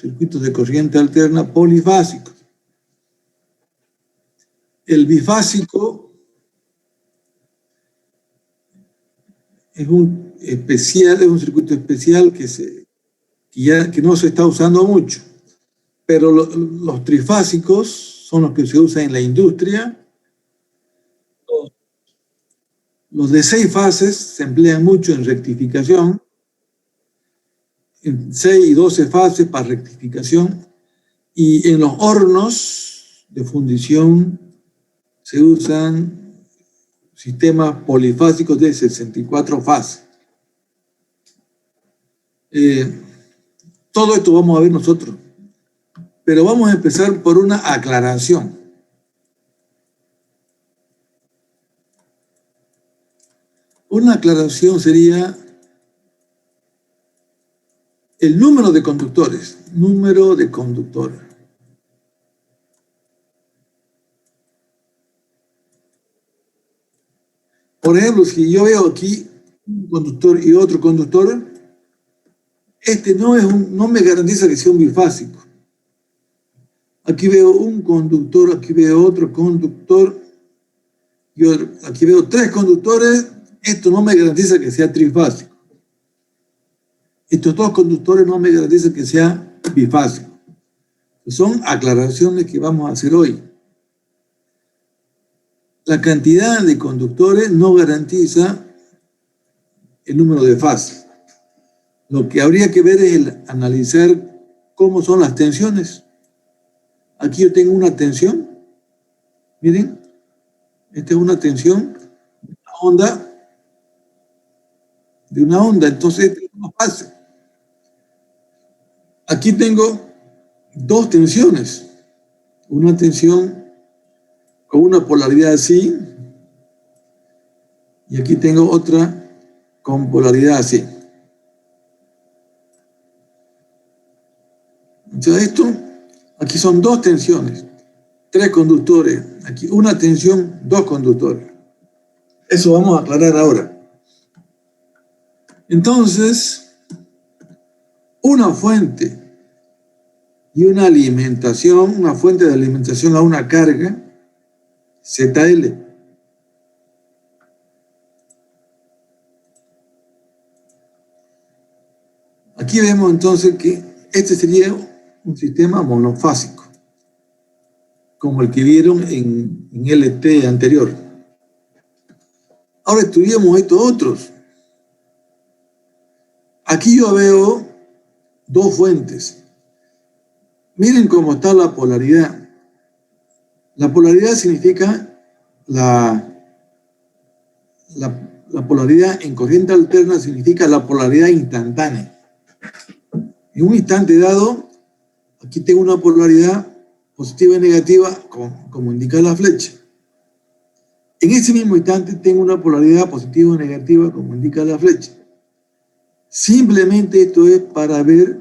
circuitos de corriente alterna polifásicos. El bifásico es un circuito especial que no se está usando mucho, pero los trifásicos son los que se usan en la industria. Los de 6 fases se emplean mucho en rectificación, en 6 y 12 fases para rectificación, y en los hornos de fundición se usan sistemas polifásicos de 64 fases. Todo esto vamos a ver nosotros, pero vamos a empezar por una aclaración. Una aclaración sería el número de conductores. Número de conductores. Por ejemplo, si yo veo aquí un conductor y otro conductor, este no me garantiza que sea un bifásico. Aquí veo un conductor, aquí veo otro conductor, aquí veo 3 conductores, esto no me garantiza que sea trifásico. Estos 2 conductores no me garantizan que sea bifásico. Son aclaraciones que vamos a hacer hoy. La cantidad de conductores no garantiza el número de fases. Lo que habría que ver es analizar cómo son las tensiones. Aquí yo tengo una tensión. Miren, esta es una tensión de una onda, entonces esta es una fase. Aquí tengo 2 tensiones. Una tensión con una polaridad así, y aquí tengo otra con polaridad así. Entonces aquí son 2 tensiones, 3 conductores, aquí una tensión, 2 conductores. Eso vamos a aclarar ahora. Entonces, una fuente y una alimentación, una fuente de alimentación a una carga, ZL. Aquí vemos entonces que este sería un sistema monofásico, como el que vieron en LT anterior. Ahora estudiamos estos otros. Aquí yo veo 2 fuentes. Miren cómo está la polaridad. La polaridad significa la polaridad en corriente alterna significa la polaridad instantánea. En un instante dado, aquí tengo una polaridad positiva y negativa, como indica la flecha. En ese mismo instante tengo una polaridad positiva y negativa, como indica la flecha. Simplemente esto es para ver,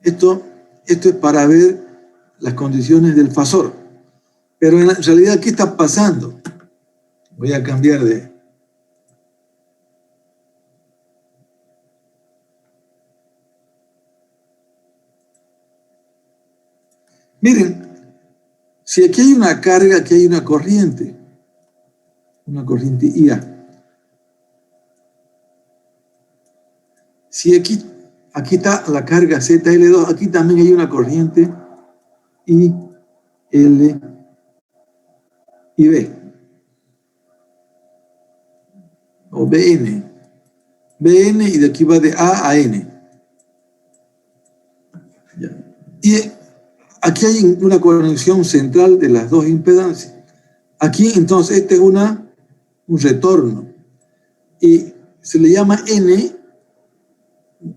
esto es para ver las condiciones del fasor. Pero en realidad, ¿qué está pasando? Voy a cambiar de... Miren, si aquí hay una carga, aquí hay una corriente IA. Si aquí está la carga ZL2, aquí también hay una corriente IL y B, o BN, y de aquí va de A a N. Ya. Y aquí hay una conexión central de las 2 impedancias. Aquí entonces este es un retorno y se le llama N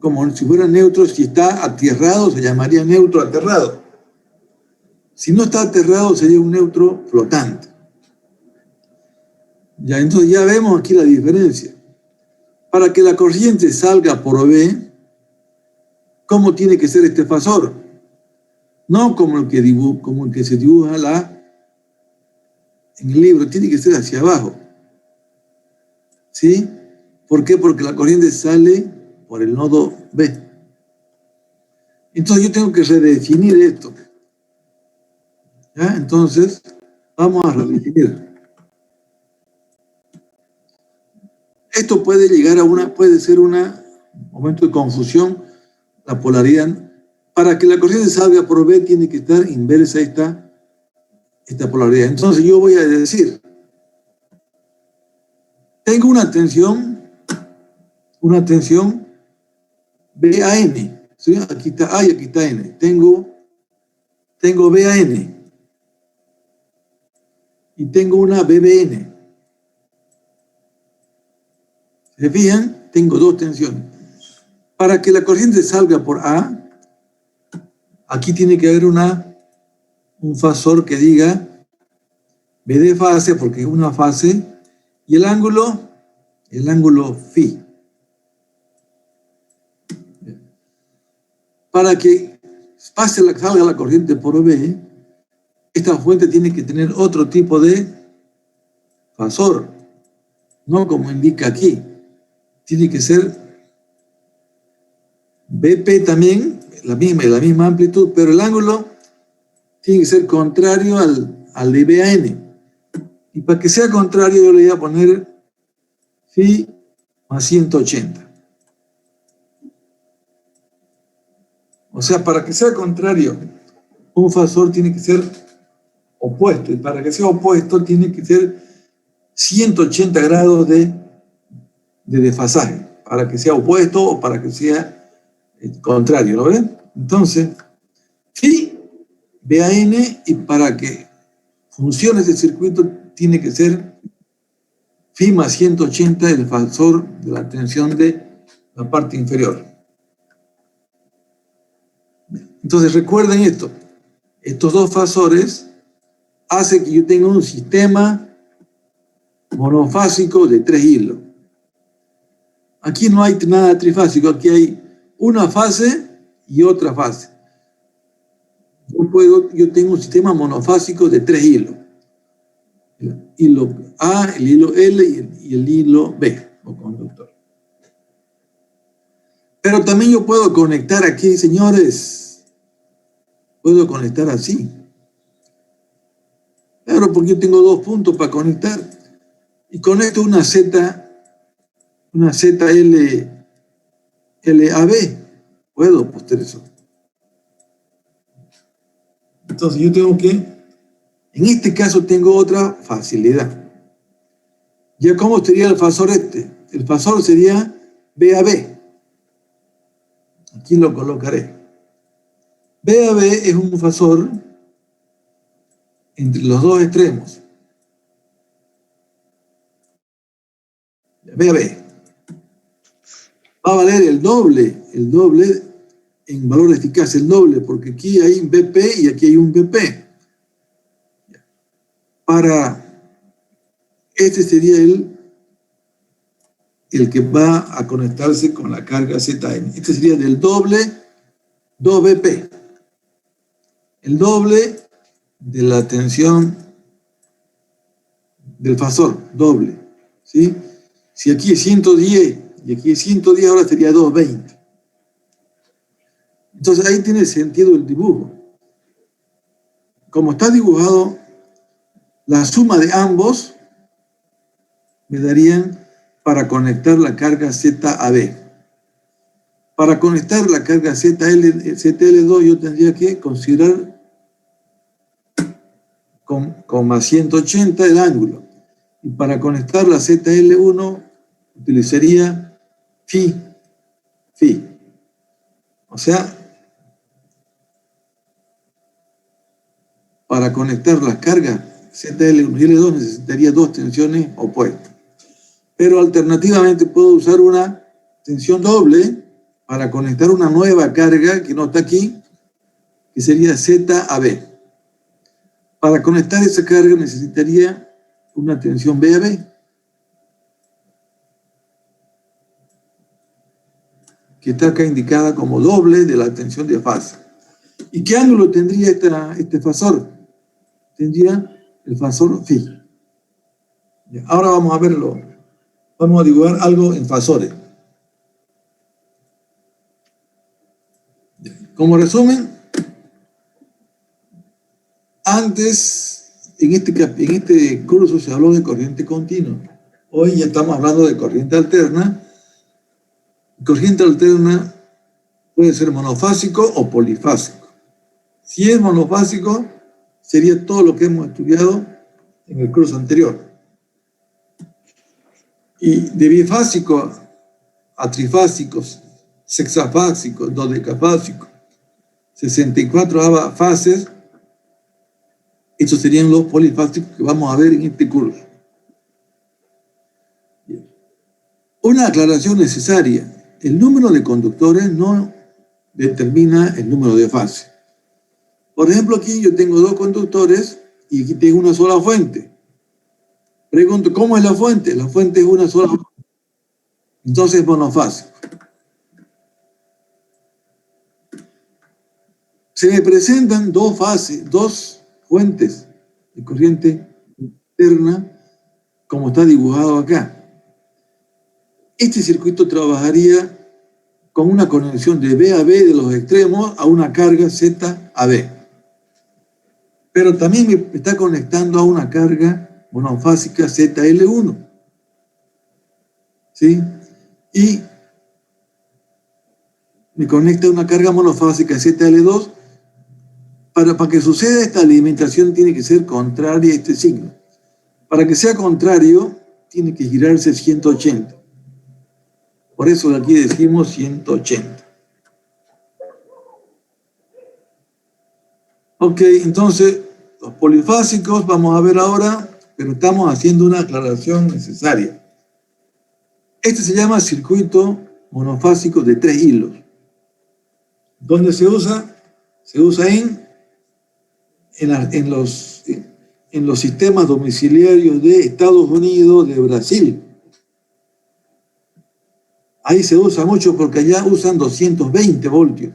como si fuera neutro. Si está aterrado se llamaría neutro aterrado. Si no está aterrado sería un neutro flotante. Ya, entonces ya vemos aquí la diferencia. Para que la corriente salga por B, ¿cómo tiene que ser este fasor? No como el que se dibuja en el libro, tiene que ser hacia abajo. ¿Sí? ¿Por qué? Porque la corriente sale por el nodo B. Entonces yo tengo que redefinir esto. ¿Ya? Entonces, vamos a redefinir. Esto puede llegar a puede ser un momento de confusión, la polaridad. Para que la corriente salga por B tiene que estar inversa esta polaridad. Entonces yo voy a decir, tengo una tensión BAN. ¿Sí? Aquí está A y aquí está N. Tengo BAN y tengo una BBN. ¿Se fijan? Tengo dos tensiones. Para que la corriente salga por A, aquí tiene que haber un fasor que diga B de fase, porque es una fase, y el ángulo phi. Para que salga la corriente por B, esta fuente tiene que tener otro tipo de fasor, no como indica aquí. Tiene que ser BP también, la misma amplitud, pero el ángulo tiene que ser contrario al de BAN. Y para que sea contrario yo le voy a poner phi más 180. O sea, para que sea contrario, un fasor tiene que ser opuesto. Y para que sea opuesto tiene que ser 180 grados de desfasaje. Para que sea opuesto o para que sea contrario, ¿lo ven? Entonces, phi, BAN, y para que funcione ese circuito tiene que ser phi más 180 el fasor de la tensión de la parte inferior. Entonces recuerden esto, estos dos fasores hacen que yo tenga un sistema monofásico de 3 hilos. Aquí no hay nada trifásico, aquí hay una fase y otra fase. Yo tengo un sistema monofásico de 3 hilos. El hilo A, el hilo L y el hilo B, o conductor. Pero también yo puedo conectar aquí, señores. Puedo conectar así. Claro, porque yo tengo dos puntos para conectar. Y conecto una ZL LAB. Puedo poster eso. Entonces yo tengo que, en este caso tengo otra facilidad. ¿Ya cómo sería el fasor este? El fasor sería BAB. Aquí lo colocaré. BAB es un fasor entre los dos extremos. BAB. Va a valer el doble en valor de eficacia, el doble, porque aquí hay un BP y aquí hay un BP. Este sería el que va a conectarse con la carga ZN. Este sería del doble 2BP. El doble de la tensión del fasor, doble. ¿Sí? Si aquí es 110 y aquí es 110, ahora sería 220. Entonces ahí tiene sentido el dibujo. Como está dibujado, la suma de ambos me darían para conectar la carga ZAB. Para conectar la carga ZL2 yo tendría que considerar con más 180 el ángulo. Y para conectar la ZL1 utilizaría phi. O sea, para conectar las cargas ZL1 y L2 necesitaría dos tensiones opuestas. Pero alternativamente puedo usar una tensión doble para conectar una nueva carga que no está aquí, que sería ZAB. Para conectar esa carga necesitaría una tensión BAB, que está acá indicada como doble de la tensión de fase. ¿Y qué ángulo tendría este fasor? Tendría el fasor phi. Ahora vamos a verlo. Vamos a dibujar algo en fasores. Como resumen, antes, en este curso se habló de corriente continua. Hoy ya estamos hablando de corriente alterna. Corriente alterna puede ser monofásico o polifásico. Si es monofásico, sería todo lo que hemos estudiado en el curso anterior. Y de bifásico a trifásicos, sexafásicos, dodecafásicos, 64 fases, estos serían los polifásicos que vamos a ver en este curso. Una aclaración necesaria. El número de conductores no determina el número de fases. Por ejemplo, aquí yo tengo 2 conductores y aquí tengo una sola fuente. Pregunto, ¿cómo es la fuente? La fuente es una sola fuente. Entonces es monofásico. Se me presentan 2 fases, 2 fuentes de corriente alterna, como está dibujado acá. Este circuito trabajaría con una conexión de B a B de los extremos a una carga Z a B. Pero también me está conectando a una carga monofásica ZL1. ¿Sí? Y me conecta a una carga monofásica ZL2. Para que suceda esta alimentación tiene que ser contraria a este signo. Para que sea contrario, tiene que girarse 180. Por eso aquí decimos 180. Ok, entonces, los polifásicos vamos a ver ahora, pero estamos haciendo una aclaración necesaria. Este se llama circuito monofásico de 3 hilos. ¿Dónde se usa? Se usa en los sistemas domiciliarios de Estados Unidos, de Brasil. Ahí se usa mucho porque allá usan 220 voltios.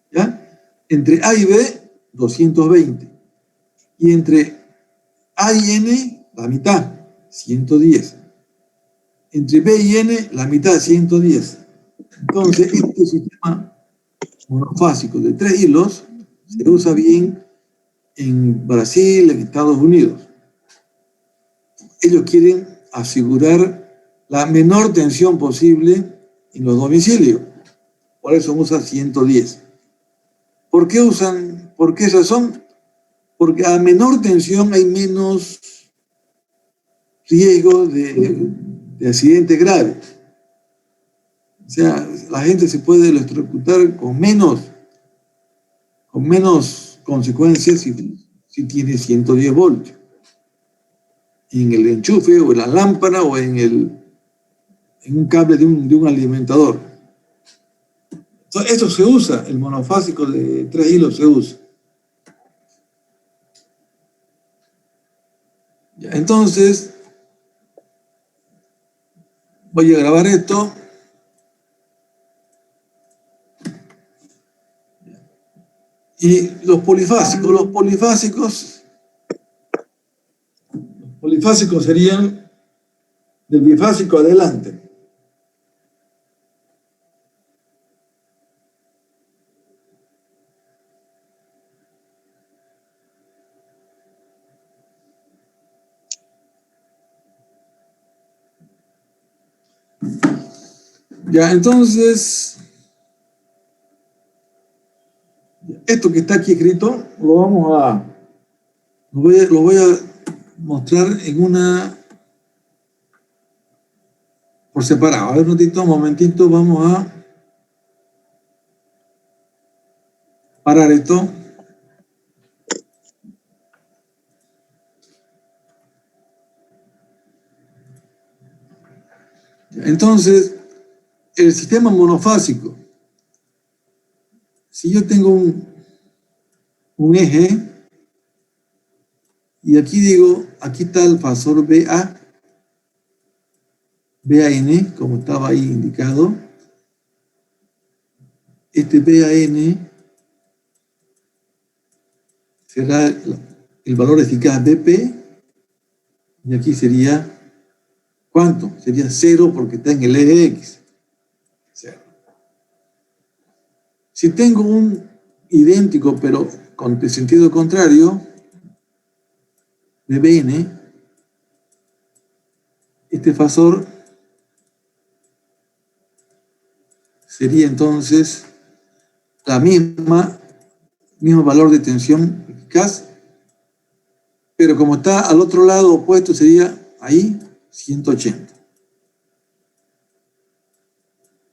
¿Ya? Entre A y B, 220. Y entre A y N, la mitad, 110. Entre B y N, la mitad, 110. Entonces, este sistema monofásico de 3 hilos se usa bien en Brasil, en Estados Unidos. Ellos quieren asegurar la menor tensión posible en los domicilios. Por eso usan 110. ¿Por qué razón? Porque a menor tensión hay menos riesgo de accidentes graves. O sea, la gente se puede electrocutar con menos consecuencias si tiene 110 voltios. En el enchufe o en la lámpara o en un cable de un alimentador. Entonces, eso se usa, el monofásico de 3 hilos se usa. Ya, entonces, voy a grabar esto. Y los polifásicos serían del bifásico adelante. Ya, entonces, esto que está aquí escrito, lo voy a mostrar por separado. A ver, un momentito, vamos a parar esto. Entonces, el sistema monofásico, si yo tengo un eje, y aquí digo, aquí está el fasor BAN, como estaba ahí indicado. Este BAN será el valor eficaz BP, y aquí sería, ¿cuánto? Sería 0 porque está en el eje X. 0. Si tengo un idéntico, pero con sentido contrario, de BN, este fasor sería entonces la mismo valor de tensión eficaz, pero como está al otro lado opuesto, sería ahí 180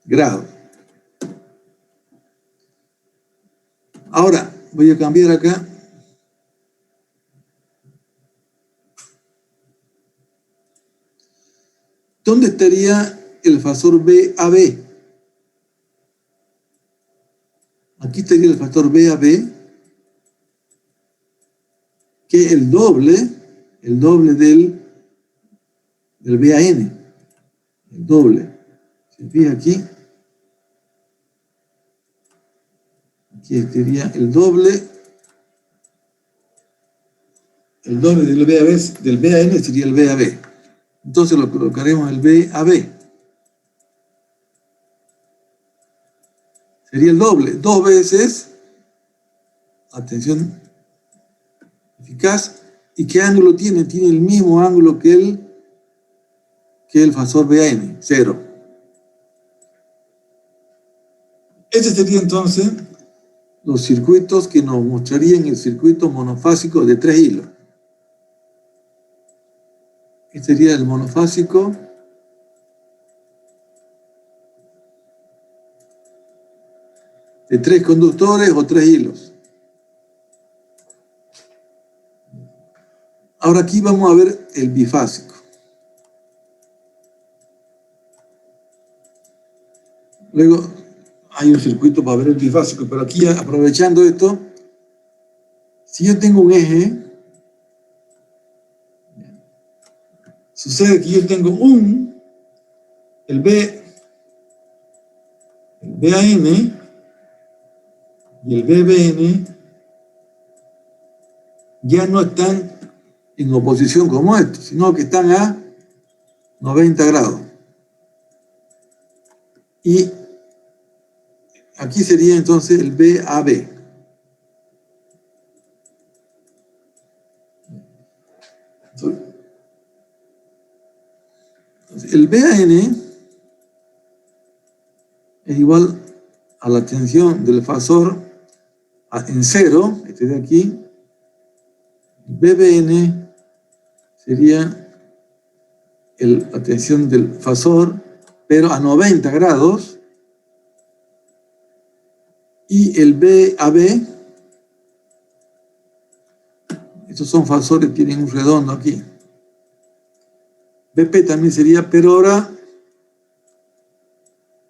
grados. Ahora voy a cambiar acá. ¿Dónde estaría el fasor BAB? Aquí estaría el factor BAB, que es el doble del BAN, el doble. Se fija aquí estaría el doble del BAN sería el BAB. Entonces lo colocaremos el BAB. Sería el doble, 2 veces la tensión eficaz. ¿Y qué ángulo tiene? Tiene el mismo ángulo que el fasor BAN, 0. Este sería entonces los circuitos que nos mostrarían el circuito monofásico de 3 hilos. Este sería el monofásico de 3 conductores o 3 hilos. Ahora aquí vamos a ver el bifásico. Luego hay un circuito para ver el bifásico, pero aquí aprovechando esto, si yo tengo un eje, sucede que yo tengo el BAN y el BBN ya no están en oposición como esto, sino que están a 90 grados. Y aquí sería entonces el BAB. Entonces, el BAN es igual a la tensión del fasor en 0, este de aquí. El BBN sería la tensión del fasor, pero a 90 grados. Y el BAB, estos son fasores, tienen un redondo aquí. BP también sería, pero ahora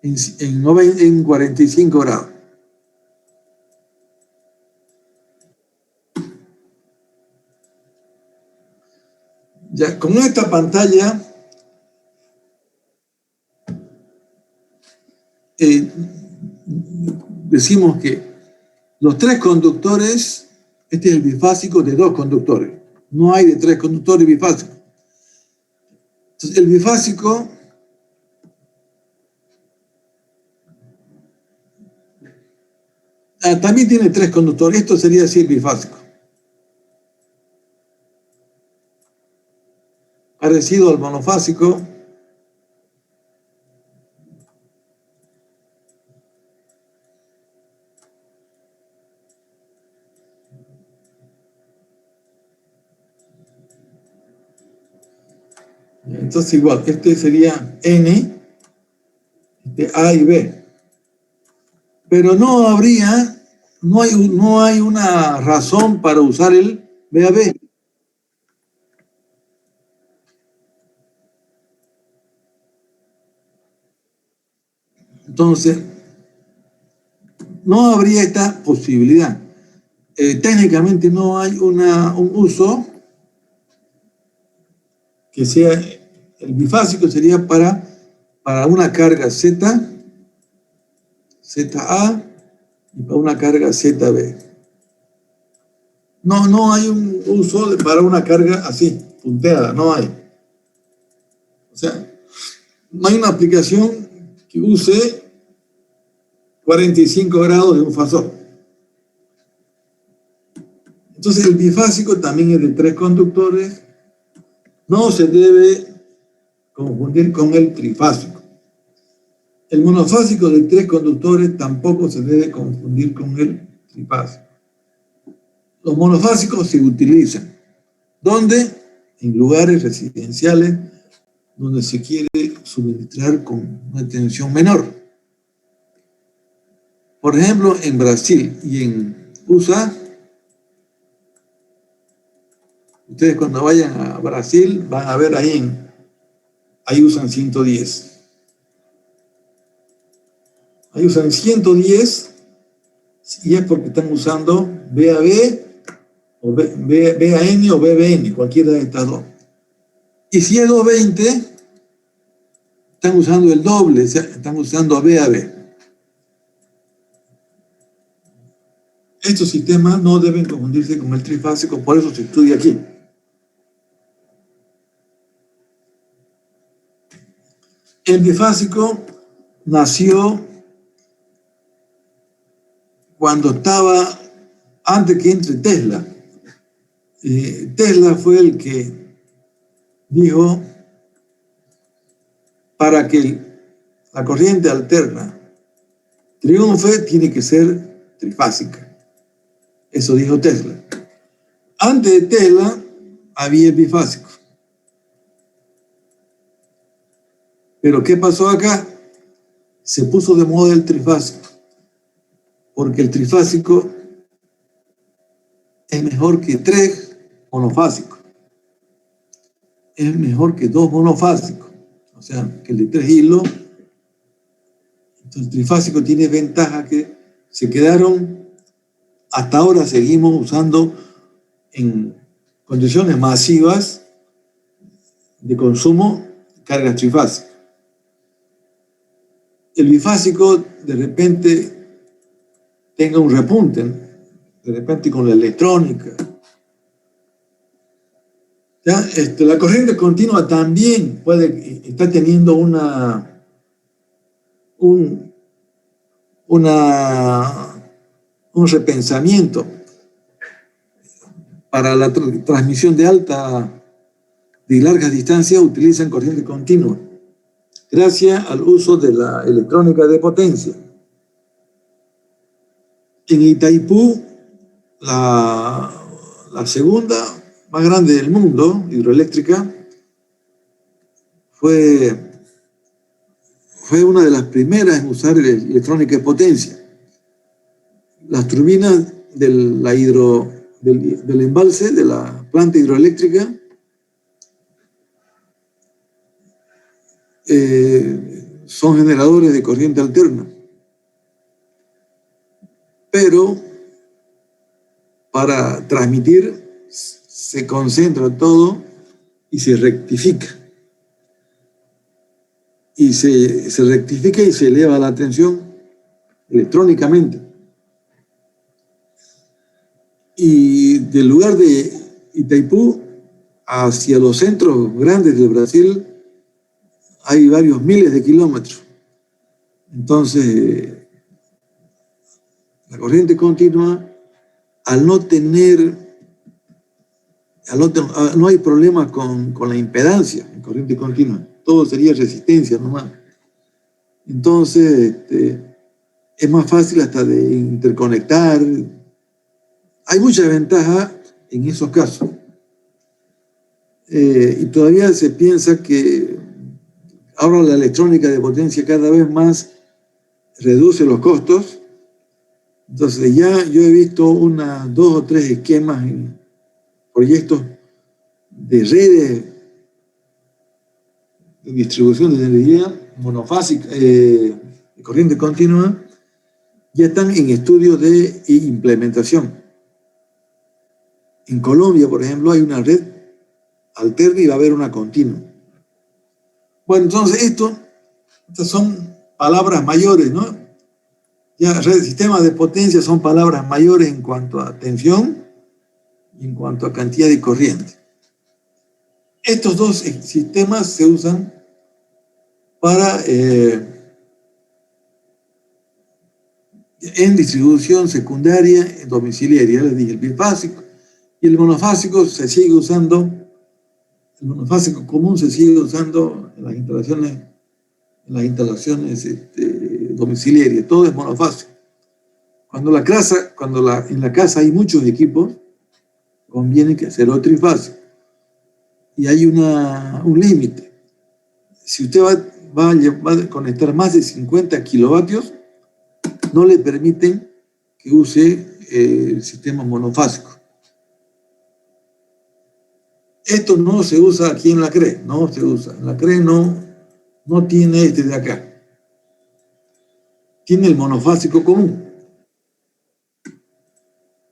en 45 grados. Ya, con esta pantalla decimos que los 3 conductores, este es el bifásico de 2 conductores. No hay de 3 conductores bifásicos. Entonces, el bifásico también tiene 3 conductores. Esto sería así el bifásico. Parecido al monofásico. Entonces igual, este sería N, este A y B. Pero no hay una razón para usar el BAB. Entonces, no habría esta posibilidad. Técnicamente no hay un uso que sea, el bifásico sería para una carga ZA y para una carga ZB. No hay un uso para una carga así, punteada, no hay. O sea, no hay una aplicación que use 45 grados de un fasor. Entonces el bifásico también es de 3 conductores. No se debe confundir con el trifásico. El monofásico de 3 conductores tampoco se debe confundir con el trifásico. Los monofásicos se utilizan. ¿Dónde? En lugares residenciales donde se quiere suministrar con una tensión menor. Por ejemplo, en Brasil y en USA, ustedes cuando vayan a Brasil van a ver ahí usan 110. Ahí usan 110 y es porque están usando VAB o VAN o VBN, cualquiera de estas dos. Y si es 220, están usando el doble, están usando VAB. Estos sistemas no deben confundirse con el trifásico, por eso se estudia aquí. El bifásico nació cuando estaba, antes que entre Tesla. Tesla fue el que dijo, para que la corriente alterna triunfe, tiene que ser trifásica. Eso dijo Tesla. Antes de Tesla había el bifásico. Pero ¿qué pasó acá? Se puso de moda el trifásico, porque el trifásico es mejor que 3 monofásicos. Es mejor que 2 monofásicos. O sea, que el de 3 hilos. Entonces, el trifásico tiene ventaja que se quedaron, hasta ahora seguimos usando en condiciones masivas de consumo cargas trifásicas. El bifásico de repente tenga un repunte, ¿no? De repente con la electrónica. ¿Ya? La corriente continua también está teniendo un repensamiento para la transmisión de largas distancias. Utilizan corriente continua gracias al uso de la electrónica de potencia. En Itaipú, la segunda más grande del mundo, hidroeléctrica, fue una de las primeras en usar electrónica de potencia. Las turbinas del embalse de la planta hidroeléctrica son generadores de corriente alterna. Pero para transmitir se concentra todo y se rectifica. Y se rectifica y se eleva la tensión electrónicamente. Y del lugar de Itaipú hacia los centros grandes del Brasil hay varios miles de kilómetros. Entonces, la corriente continua, no hay problemas con la impedancia en corriente continua. Todo sería resistencia nomás. Entonces, es más fácil hasta de interconectar. Hay mucha ventaja en esos casos. Y todavía se piensa que ahora la electrónica de potencia cada vez más reduce los costos. Entonces ya yo he visto 2 o 3 esquemas en proyectos de redes de distribución de energía monofásica, de corriente continua, ya están en estudios de implementación. En Colombia, por ejemplo, hay una red alterna y va a haber una continua. Bueno, entonces estas son palabras mayores, ¿no? Ya sistemas de potencia son palabras mayores en cuanto a tensión y en cuanto a cantidad de corriente. Estos dos sistemas se usan para en distribución secundaria domiciliaria, les dije, el bifásico. Y el monofásico se sigue usando, el monofásico común se sigue usando en las instalaciones domiciliarias, todo es monofásico. Cuando en la casa hay muchos equipos, conviene que hacerlo trifásico. Y hay un límite. Si usted va a conectar más de 50 kilovatios, no le permiten que use el sistema monofásico. Esto no se usa aquí en la CRE, no se usa. En la CRE no tiene este de acá. Tiene el monofásico común.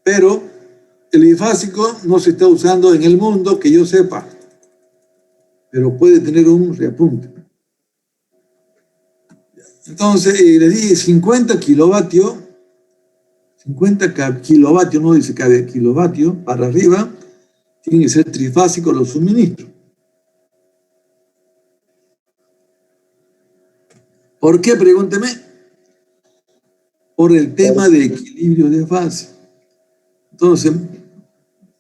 Pero el bifásico no se está usando en el mundo que yo sepa, pero puede tener un reapunte. Entonces, les dije 50 kilovatios, no dice cada kilovatio, para arriba, tienen que ser trifásicos los suministros. ¿Por qué? Pregúnteme. Por el tema de equilibrio de fase. Entonces,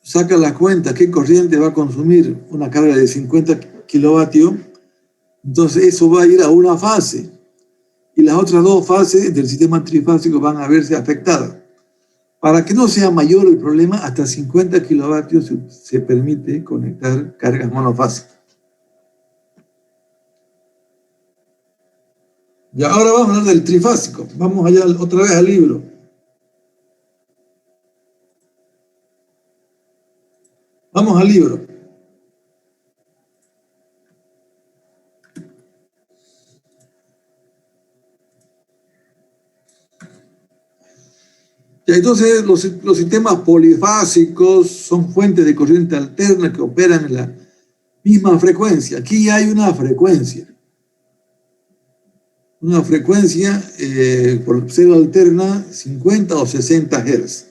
saca la cuenta qué corriente va a consumir una carga de 50 kilovatios. Entonces, eso va a ir a una fase. Y las otras dos fases del sistema trifásico van a verse afectadas. Para que no sea mayor el problema, hasta 50 kilovatios se permite conectar cargas monofásicas. Y ahora vamos a hablar del trifásico. Vamos allá otra vez al libro. Vamos al libro. Y entonces los sistemas polifásicos son fuentes de corriente alterna que operan en la misma frecuencia. Aquí hay una frecuencia. Por ser alterna, 50 o 60 Hz.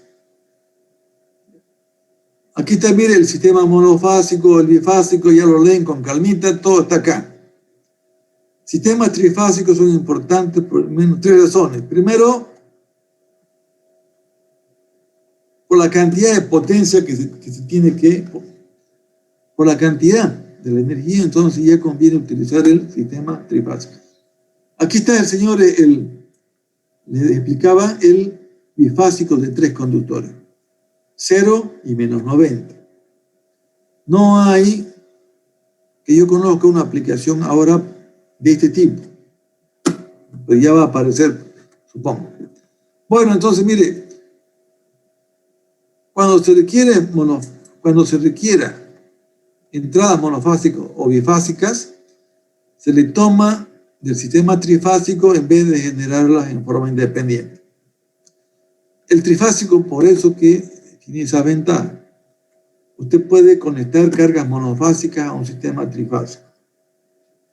Aquí está, mire, el sistema monofásico, el bifásico, ya lo leen con calmita, todo está acá. Sistemas trifásicos son importantes por al menos 3 razones. Primero, por la cantidad de potencia que se tiene por la cantidad de la energía, entonces ya conviene utilizar el sistema trifásico. Aquí está el señor, le explicaba el bifásico de 3 conductores, 0 y menos 90. No hay, que yo conozca, una aplicación ahora de este tipo, pero ya va a aparecer, supongo. Bueno, entonces mire, cuando se requiera entradas monofásicas o bifásicas, se le toma del sistema trifásico en vez de generarlas en forma independiente. El trifásico, por eso que tiene esa ventaja. Usted puede conectar cargas monofásicas a un sistema trifásico.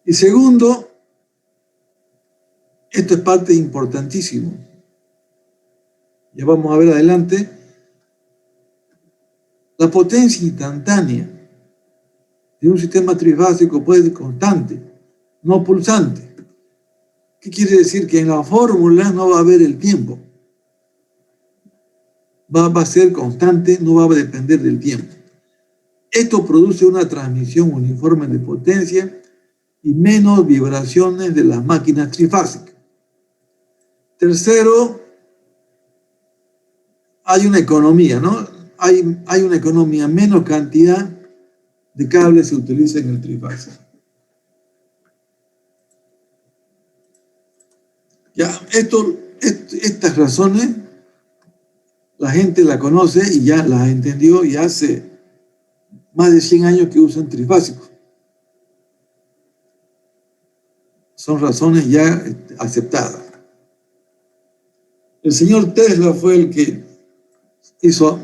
Y segundo, esto es parte importantísima. Ya vamos a ver adelante. La potencia instantánea de un sistema trifásico puede ser constante, no pulsante. ¿Qué quiere decir? Que en la fórmula no va a haber el tiempo. Va a ser constante, no va a depender del tiempo. Esto produce una transmisión uniforme de potencia y menos vibraciones de las máquinas trifásicas. Tercero, hay una economía, ¿no? Hay una economía, menos cantidad de cables se utiliza en el trifásico. Ya, estas razones la gente las conoce y ya las entendió y hace más de 100 años que usan trifásicos. Son razones ya aceptadas. El señor Tesla fue el que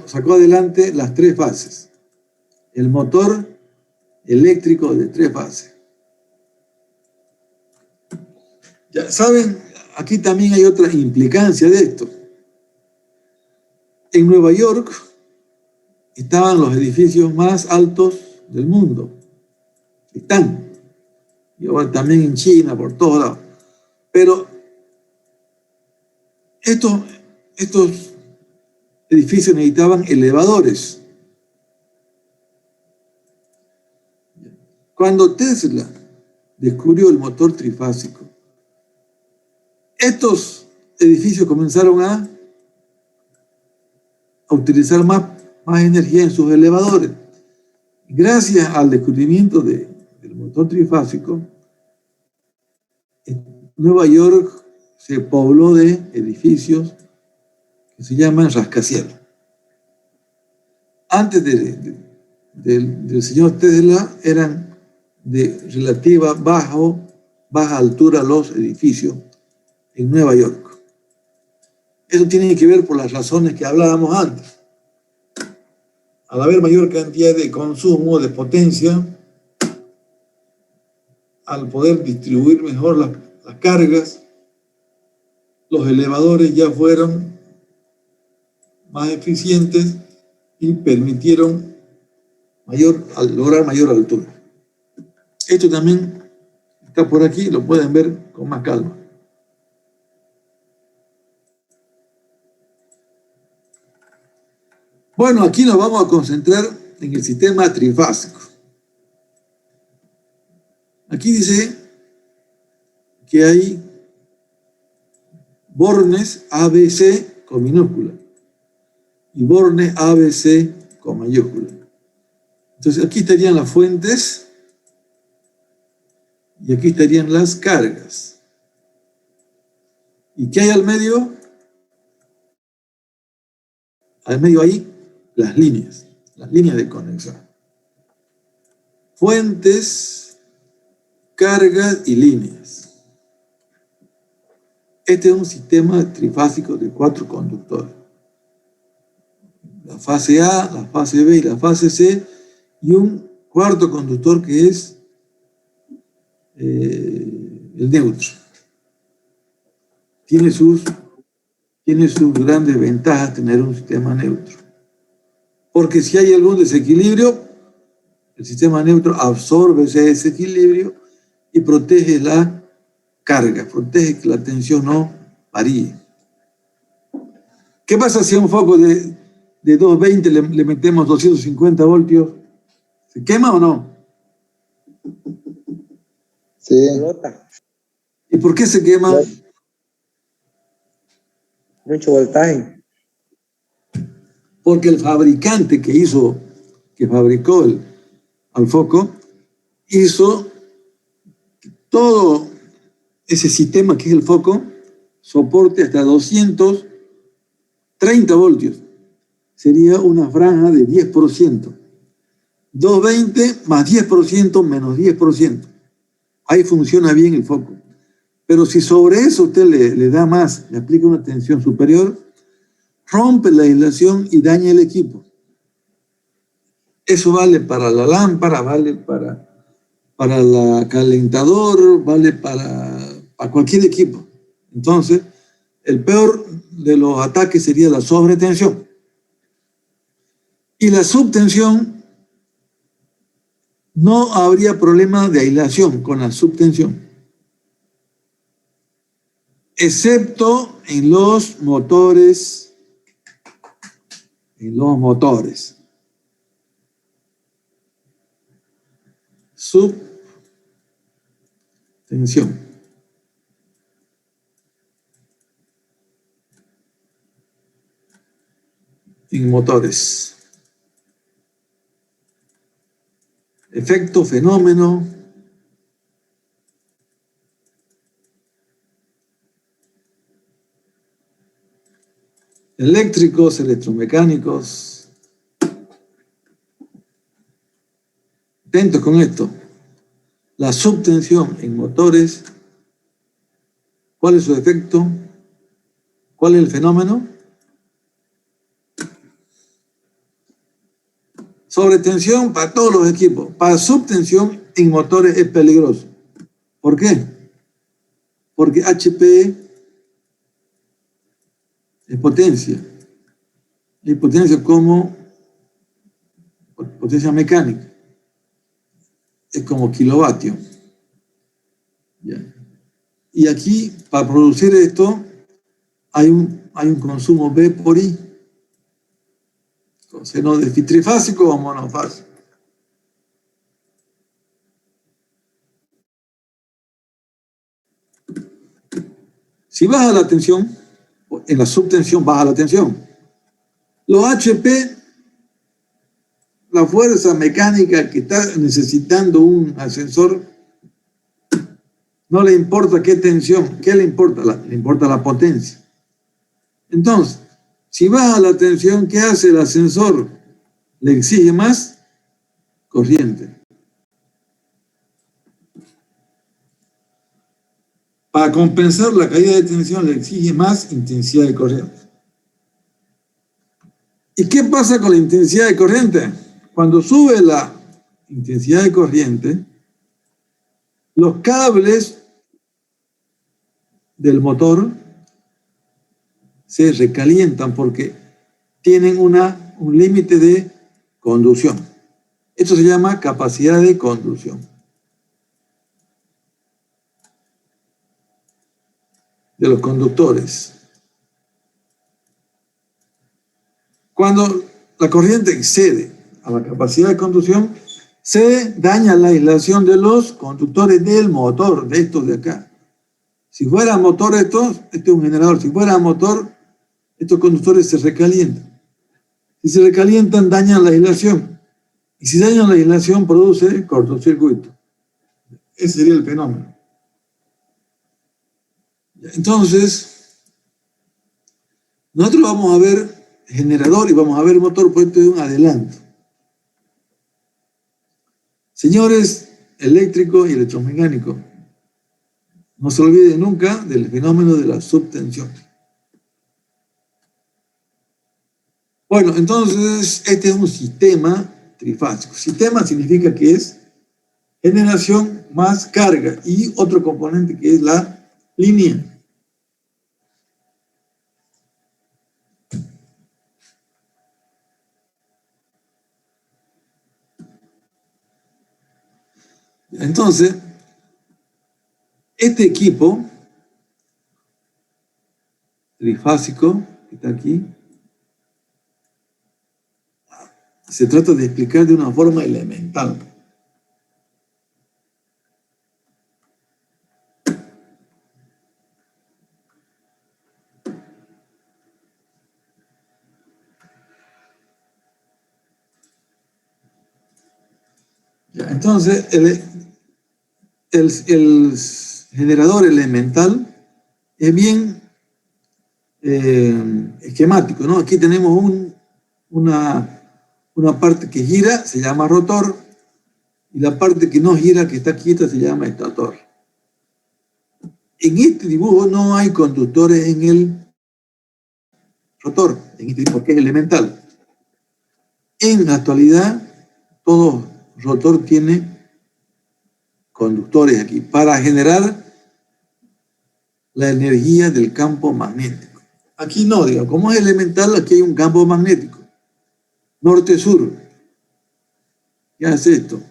sacó adelante las 3 fases. El motor eléctrico de 3 fases. Ya saben, aquí también hay otra implicancia de esto. En Nueva York estaban los edificios más altos del mundo. Están. Y ahora también en China, por todos lados. Pero estos edificios necesitaban elevadores. Cuando Tesla descubrió el motor trifásico, estos edificios comenzaron a utilizar más energía en sus elevadores. Gracias al descubrimiento del motor trifásico, Nueva York se pobló de edificios que se llaman rascacielos. Antes del señor Tesla eran de relativa baja altura los edificios en Nueva York. Eso tiene que ver por las razones que hablábamos antes. Al haber mayor cantidad de consumo, de potencia, al poder distribuir mejor las cargas, los elevadores ya fueron más eficientes y permitieron lograr mayor altura. Esto también está por aquí, lo pueden ver con más calma. Bueno, aquí nos vamos a concentrar en el sistema trifásico. Aquí dice que hay bornes ABC con minúscula y bornes ABC con mayúscula. Entonces aquí estarían las fuentes y aquí estarían las cargas. ¿Y qué hay al medio? Al medio hay las líneas de conexión. Fuentes, cargas y líneas. Este es un sistema trifásico de 4 conductores. La fase A, la fase B y la fase C, y un cuarto conductor que es el neutro. Tiene sus grandes ventajas tener un sistema neutro. Porque si hay algún desequilibrio, el sistema neutro absorbe ese desequilibrio y protege la carga, protege que la tensión no varíe. ¿Qué pasa si a un foco de 220 le metemos 250 voltios? ¿Se quema o no? Sí. ¿Y por qué se quema? Mucho voltaje. Porque el fabricante que fabricó al foco, hizo todo ese sistema que es el foco, soporte hasta 230 voltios. Sería una franja de 10%. 220 más 10% menos 10%. Ahí funciona bien el foco. Pero si sobre eso usted le da más, le aplica una tensión superior, rompe la aislación y daña el equipo. Eso vale para la lámpara, vale para el calentador, vale para cualquier equipo. Entonces, el peor de los ataques sería la sobretensión. Y la subtensión, no habría problema de aislación con la subtensión, excepto en los motores. Subtensión. En motores. Efecto, fenómeno. Eléctricos, electromecánicos. Atentos con esto. La subtensión en motores, ¿cuál es su efecto? ¿Cuál es el fenómeno? Sobretensión para todos los equipos. Para subtensión en motores es peligroso. ¿Por qué? Porque HP es potencia. Es potencia como potencia mecánica. Es como kilovatio. ¿Ya? Y aquí, para producir esto, hay un hay un consumo B por I. Coseno de phi trifásico o monofásico. Si baja la tensión, en la subtensión baja la tensión. Los HP, la fuerza mecánica que está necesitando un ascensor, no le importa qué tensión, ¿qué le importa? Le importa la potencia. Entonces, si baja la tensión, ¿qué hace el ascensor? Le exige más corriente. Para compensar la caída de tensión, le exige más intensidad de corriente. ¿Y qué pasa con la intensidad de corriente? Cuando sube la intensidad de corriente, los cables del motor se recalientan porque tienen un límite de conducción. Esto se llama capacidad de conducción de los conductores. Cuando la corriente excede a la capacidad de conducción, se daña la aislación de los conductores del motor, de estos de acá. Si fuera motor este es un generador, si fuera motor, estos conductores se recalientan. Si se recalientan, dañan la aislación. Y si dañan la aislación, produce cortocircuito. Ese sería el fenómeno. Entonces, nosotros vamos a ver generador y vamos a ver motor, por esto es un adelanto. Señores eléctricos y electromecánicos, no se olviden nunca del fenómeno de la subtensión. Bueno, entonces este es un sistema trifásico. Sistema significa que es generación más carga y otro componente que es la línea. Entonces, este equipo trifásico que está aquí, se trata de explicar de una forma elemental. Entonces, el generador elemental es bien esquemático, ¿no? Aquí tenemos una parte que gira, se llama rotor, y la parte que no gira, que está quieta, se llama estator. En este dibujo no hay conductores en el rotor, en este dibujo, porque es elemental. En la actualidad, todo rotor tiene conductores aquí para generar la energía del campo magnético. Aquí no, digamos, como es elemental, aquí hay un campo magnético. Norte-sur. ¿Qué hace esto?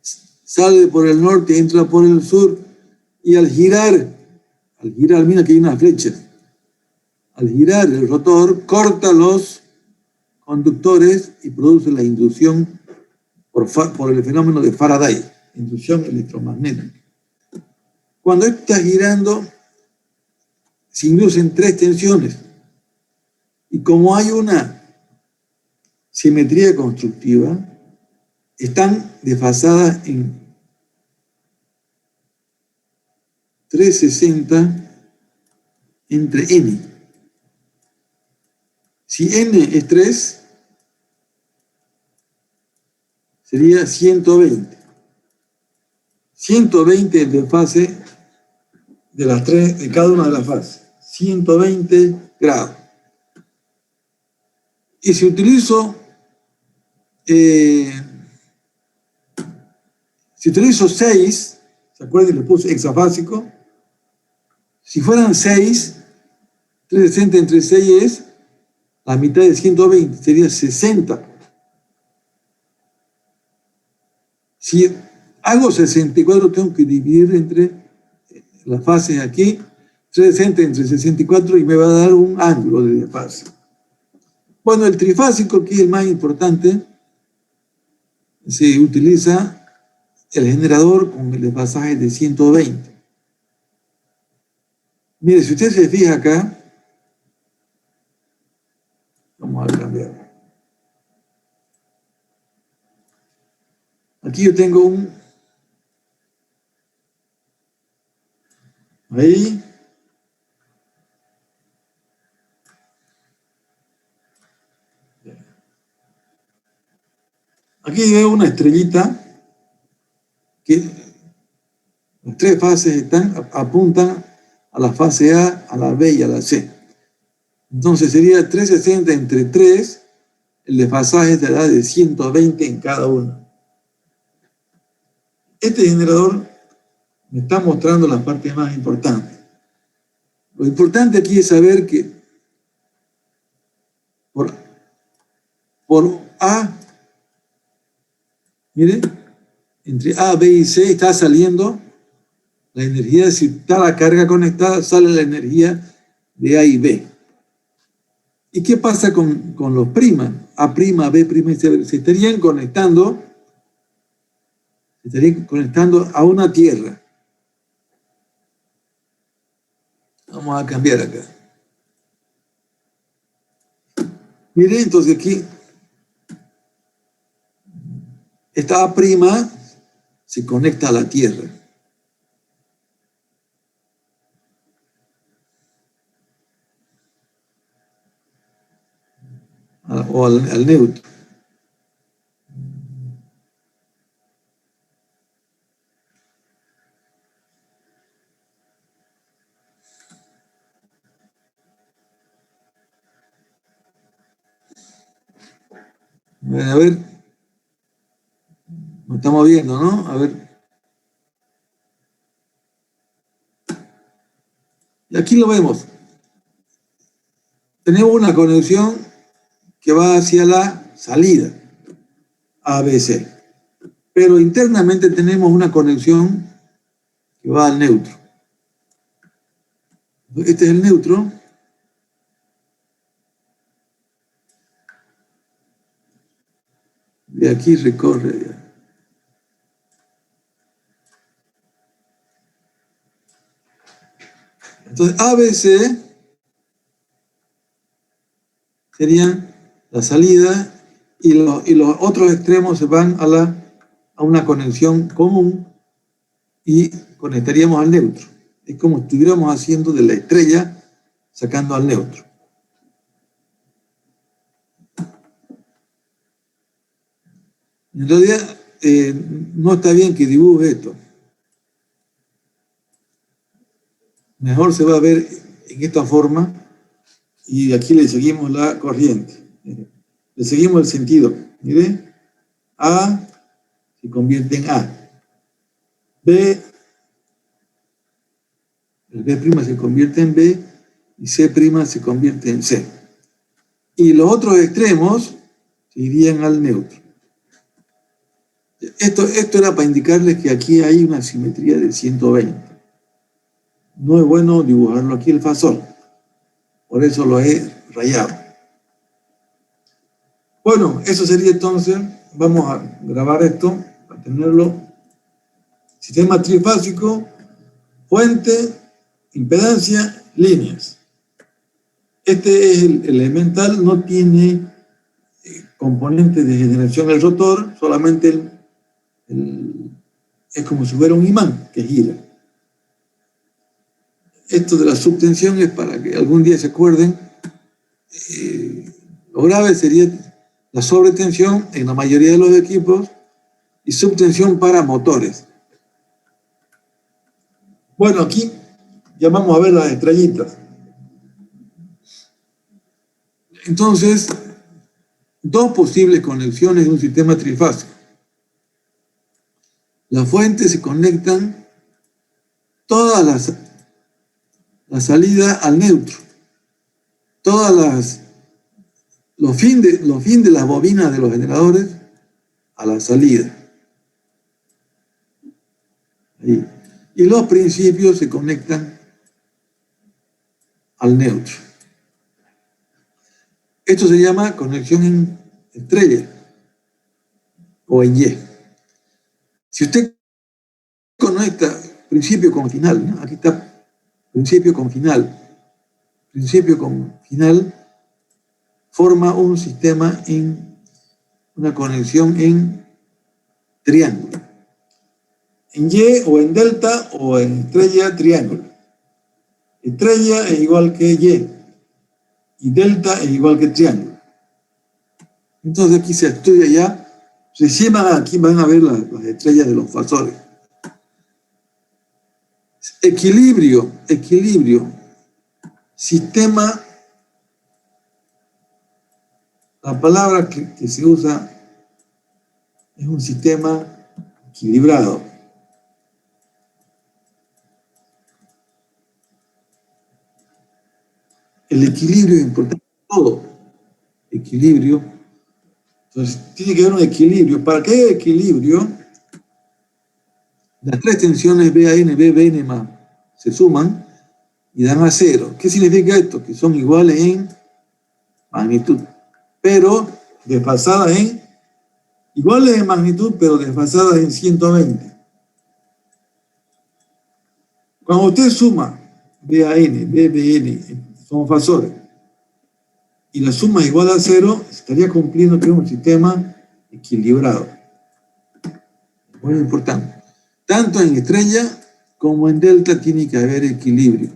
Sale por el norte, entra por el sur, y al girar, mira que hay una flecha. Al girar el rotor, corta los conductores y produce la inducción por el fenómeno de Faraday, inducción electromagnética. Cuando esto está girando, se inducen tres tensiones. Y como hay una simetría constructiva, están desfasadas en 360 entre n. Si n es 3, sería 120. 120 el desfase de las tres, de cada una de las fases. 120 grados. Y si utilizo 6, ¿se acuerdan? Le puse hexafásico. Si fueran 6, 360 entre 6 es la mitad de 120, sería 60. Si hago 64, tengo que dividir entre las fases aquí. 360 entre 64 y me va a dar un ángulo de desfase. Bueno, el trifásico, que es el más importante, se utiliza el generador con el desfasaje de 120. Mire, si usted se fija acá, vamos a cambiar. Aquí yo tengo un... Ahí. Aquí veo una estrellita que las tres fases apuntan a la fase A, a la B y a la C. Entonces sería 360 entre 3, el desfasaje será de 120 en cada uno. Este generador me está mostrando la parte más importante. Lo importante aquí es saber que por A, mire, entre A, B y C está saliendo la energía. Si está la carga conectada, sale la energía de A y B. ¿Y qué pasa con los primas? A', B' y C se estarían conectando a una tierra. Vamos a cambiar acá. Miren, entonces aquí, esta A' se conecta a la tierra. O al neutro. A ver, nos estamos viendo, ¿no? A ver. Y aquí lo vemos. Tenemos una conexión que va hacia la salida, ABC. Pero internamente tenemos una conexión que va al neutro. Este es el neutro. De aquí recorre. Entonces, ABC serían la salida y los otros extremos se van a una conexión común y conectaríamos al neutro. Es como si estuviéramos haciendo de la estrella sacando al neutro. En realidad, no está bien que dibuje esto. Mejor se va a ver en esta forma y aquí le seguimos la corriente. Le seguimos el sentido. Mire, A se convierte en A. B, el B' se convierte en B y C' se convierte en C. Y los otros extremos se irían al neutro. Esto era para indicarles que aquí hay una simetría de 120. No es bueno dibujarlo aquí el fasor. Por eso lo he rayado. Bueno, eso sería entonces. Vamos a grabar esto para tenerlo. Sistema trifásico, fuente, impedancia, líneas. Este es el elemental, no tiene componentes de generación del rotor, solamente es como si fuera un imán que gira. Esto de la subtensión es para que algún día se acuerden. Lo grave sería la sobretensión en la mayoría de los equipos y subtensión para motores. Bueno, aquí ya vamos a ver las estrellitas. Entonces, dos posibles conexiones de un sistema trifásico. Las fuentes se conectan todas las salidas al neutro. Los fines de las bobinas de los generadores a la salida. Ahí. Y los principios se conectan al neutro. Esto se llama conexión en estrella o en Y. Si usted conecta principio con final, ¿no? Aquí está principio con final. Principio con final forma un sistema en una conexión en triángulo. En Y o en delta o en estrella, triángulo. Estrella es igual que y delta es igual que triángulo. Entonces aquí se estudia ya, recién aquí van a ver las estrellas de los fasores. Equilibrio, sistema, la palabra que se usa es un sistema equilibrado. El equilibrio es importante, todo equilibrio. Entonces tiene que haber un equilibrio. ¿Para qué haya equilibrio? Las tres tensiones BAN, BBN más se suman y dan a cero. ¿Qué significa esto? Que son iguales en magnitud, pero desfasadas iguales en magnitud, pero desfasadas en 120. Cuando usted suma BAN, BBN, son fasores, y la suma es igual a cero, estaría cumpliendo que es un sistema equilibrado. Muy importante. Tanto en estrella como en delta tiene que haber equilibrio.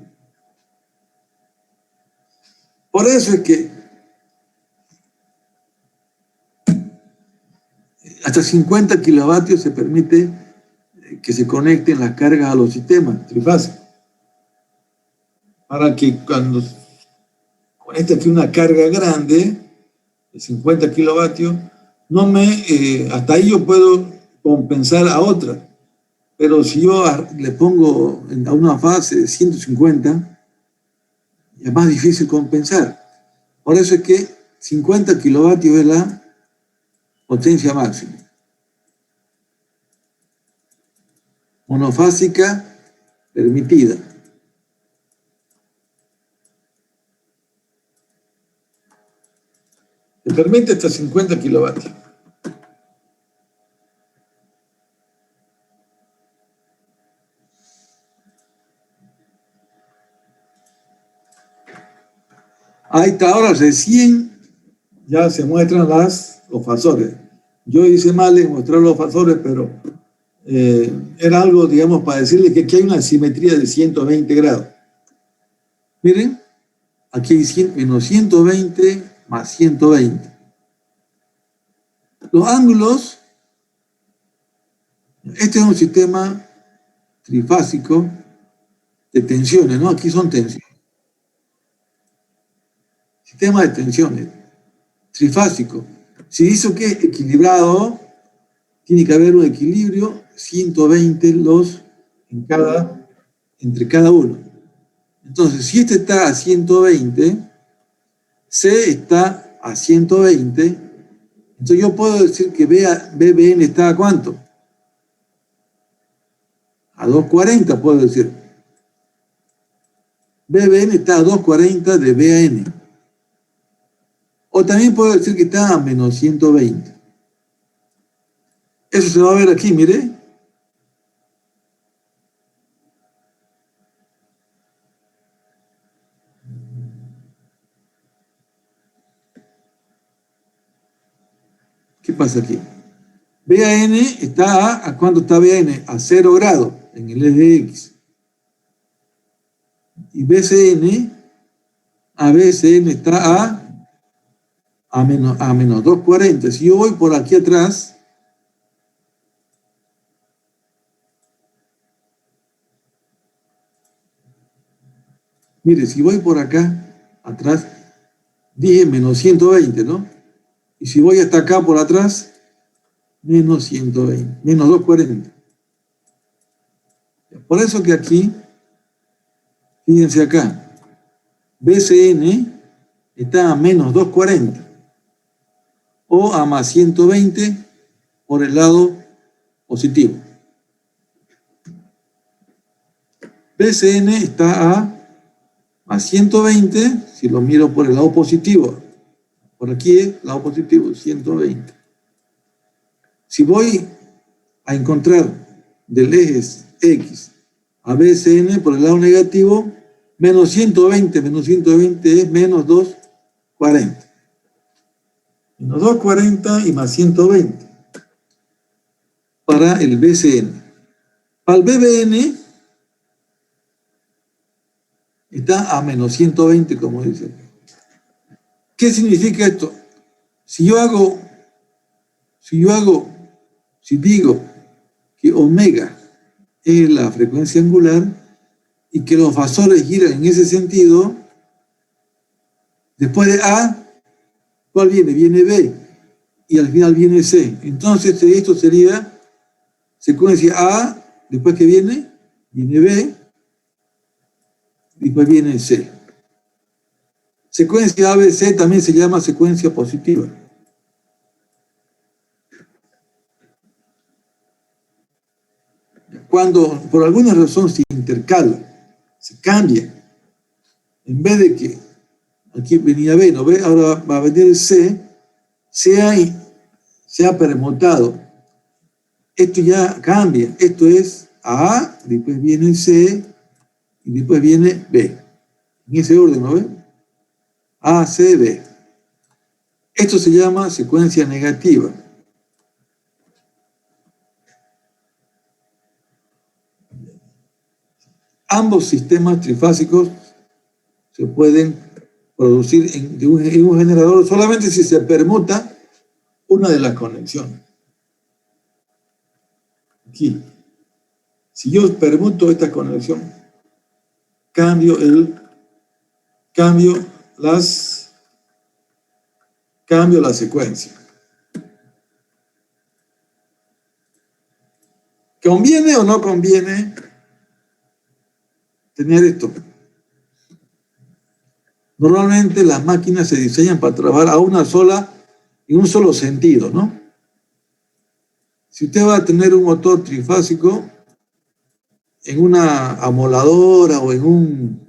Por eso es que hasta 50 kilovatios se permite que se conecten las cargas a los sistemas trifásicos. Para que cuando conecte aquí una carga grande, de 50 kilovatios, hasta ahí yo puedo compensar a otra. Pero si yo le pongo a una fase de 150, es más difícil compensar. Por eso es que 50 kilovatios es la potencia máxima. Monofásica permitida. Se permite hasta 50 kilovatios. Ahí está, ahora recién ya se muestran los fasores. Yo hice mal en mostrar los fasores, pero era algo, digamos, para decirle que aquí hay una simetría de 120 grados. Miren, aquí hay menos 120 más 120. Los ángulos, este es un sistema trifásico de tensiones, ¿no? Aquí son tensiones. Sistema de tensiones, trifásico. Si dice que es equilibrado, tiene que haber un equilibrio, 120 entre cada uno. Entonces, si este está a 120, C está a 120, entonces yo puedo decir que BBN está a ¿cuánto? A 240 puedo decir. BBN está a 240 de BAN. O también puedo decir que está a menos 120. Eso se va a ver aquí, mire. ¿Qué pasa aquí? BAN está ¿a cuánto está BAN? A 0 grados en el eje X. Y BCN está a menos 240. Si yo voy por aquí atrás, mire, si voy por acá atrás, dije menos 120, ¿no? Y si voy hasta acá por atrás, menos 120, menos 240. Por eso que aquí, fíjense acá, BCN está a menos 240 o a más 120 por el lado positivo. BCN está a más 120, si lo miro por el lado positivo, por aquí es lado positivo, 120. Si voy a encontrar del eje X a BCN por el lado negativo, menos 120 es menos 240. Menos 240 y más 120 para el BCN. Para el BBN está a menos 120, como dice. ¿Qué significa esto? Si digo que omega es la frecuencia angular y que los fasores giran en ese sentido, después de A, ¿cuál viene? Viene B y al final viene C. Entonces esto sería secuencia A, después que viene B, después viene C. Secuencia ABC también se llama secuencia positiva. Cuando por alguna razón se intercala, se cambia, en vez de que aquí venía B, ¿no ve? Ahora va a venir C, se ha permutado. Esto ya cambia. Esto es A, después viene C y después viene B. En ese orden, ¿no ve? A, C, B. Esto se llama secuencia negativa. Ambos sistemas trifásicos se pueden producir en un generador solamente si se permuta una de las conexiones. Aquí. Si yo permuto esta conexión, cambio la secuencia. ¿Conviene o no conviene tener esto? Normalmente las máquinas se diseñan para trabajar en un solo sentido, ¿no? Si usted va a tener un motor trifásico en una amoladora o en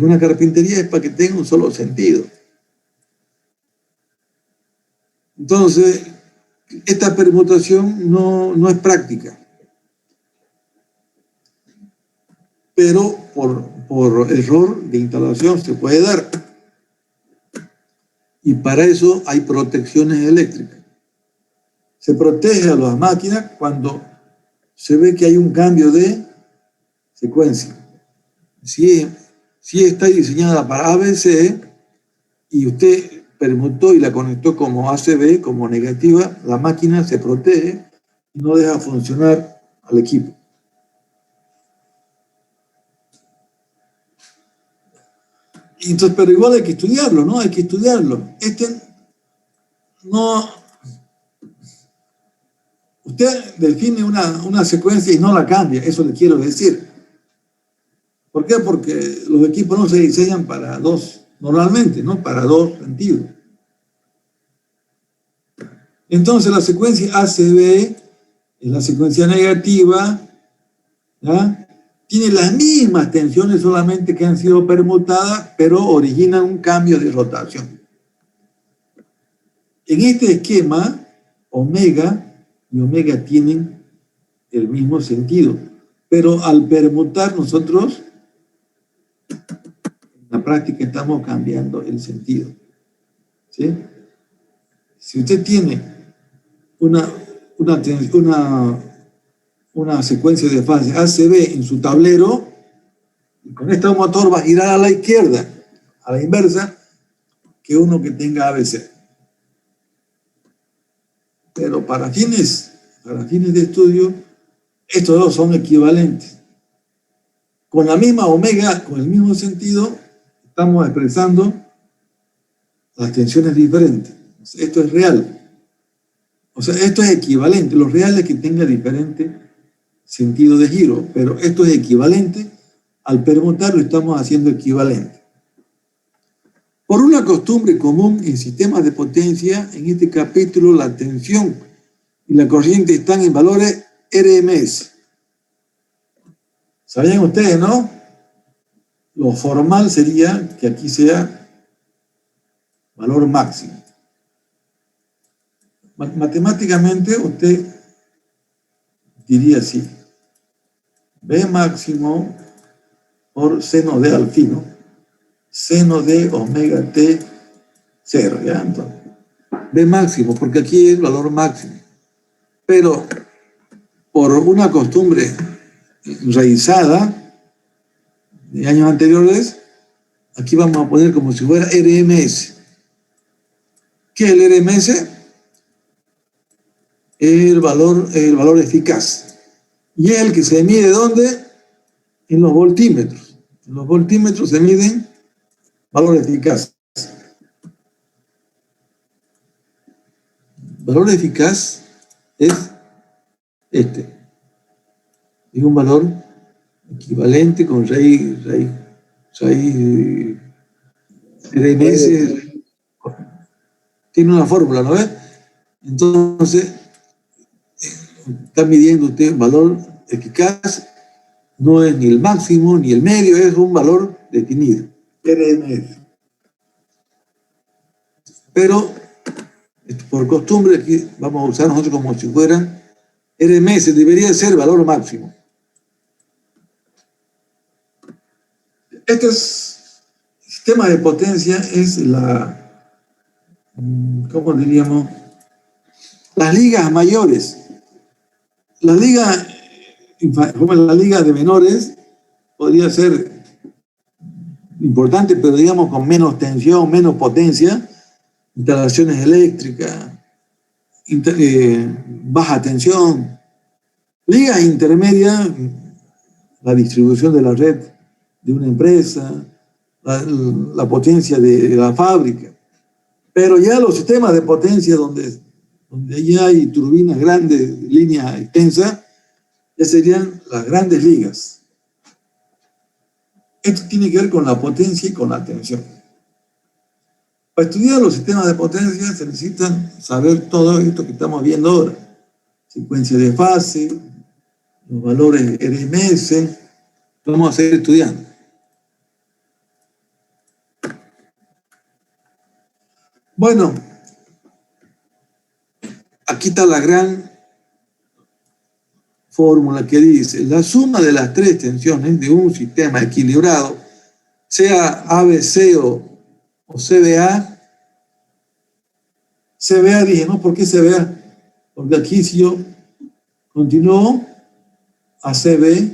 una carpintería, es para que tenga un solo sentido. Entonces, esta permutación no es práctica. Pero por error de instalación se puede dar. Y para eso hay protecciones eléctricas. Se protege a las máquinas cuando se ve que hay un cambio de secuencia. Si está diseñada para ABC y usted permutó y la conectó como ACB, como negativa, la máquina se protege y no deja funcionar al equipo. Entonces, pero igual hay que estudiarlo, ¿no? Hay que estudiarlo. Usted define una secuencia y no la cambia, eso le quiero decir. ¿Por qué? Porque los equipos no se diseñan para dos, normalmente, ¿no? Para dos sentidos. Entonces la secuencia ACB es la secuencia negativa, ¿ya? Tiene las mismas tensiones, solamente que han sido permutadas, pero originan un cambio de rotación. En este esquema, omega y omega tienen el mismo sentido, pero al permutar nosotros, en la práctica estamos cambiando el sentido. ¿Sí? Si usted tiene una secuencia de fase ACB en su tablero, con este motor va a girar a la izquierda, a la inversa, que uno que tenga ABC. Pero para fines de estudio, estos dos son equivalentes. Con la misma omega, con el mismo sentido, estamos expresando las tensiones diferentes. Esto es real. O sea, esto es equivalente. Lo real es que tenga diferente sentido de giro, pero esto es equivalente. Al permutar lo estamos haciendo equivalente. Por una costumbre común en sistemas de potencia, en este capítulo la tensión y la corriente están en valores RMS. ¿Sabían ustedes, no? lo formal sería que aquí sea valor máximo. Matemáticamente usted diría así: B máximo por seno de alfino, seno de omega t 0, ¿ya? Entonces, B máximo, porque aquí es valor máximo. Pero por una costumbre realizada de años anteriores, aquí vamos a poner como si fuera RMS. ¿Qué es el RMS? Es el valor eficaz. Y es el que se mide ¿dónde? En los voltímetros. En los voltímetros se miden valor eficaz. Valor eficaz es este. Es un valor equivalente con raíz RMS. Tiene una fórmula, ¿no ves? Entonces, está midiendo usted valor eficaz, no es ni el máximo ni el medio, es un valor definido, RMS. Pero, por costumbre, aquí vamos a usar nosotros como si fueran RMS, debería ser valor máximo. Este sistema de potencia es ¿cómo diríamos? Las ligas mayores. Las ligas, como la liga de menores, podría ser importante, pero digamos con menos tensión, menos potencia, instalaciones eléctricas, baja tensión. Ligas intermedias, la distribución de la red de una empresa, la potencia de la fábrica. Pero ya los sistemas de potencia donde ya hay turbinas grandes, líneas extensas, ya serían las grandes ligas. Esto tiene que ver con la potencia y con la tensión. Para estudiar los sistemas de potencia se necesitan saber todo esto que estamos viendo ahora. Secuencia de fase, los valores RMS, vamos a seguir estudiando. Bueno, aquí está la gran fórmula que dice: la suma de las tres tensiones de un sistema equilibrado, sea ABC o CBA. CBA dije, ¿no? ¿Por qué CBA? Porque aquí si yo continúo a CB,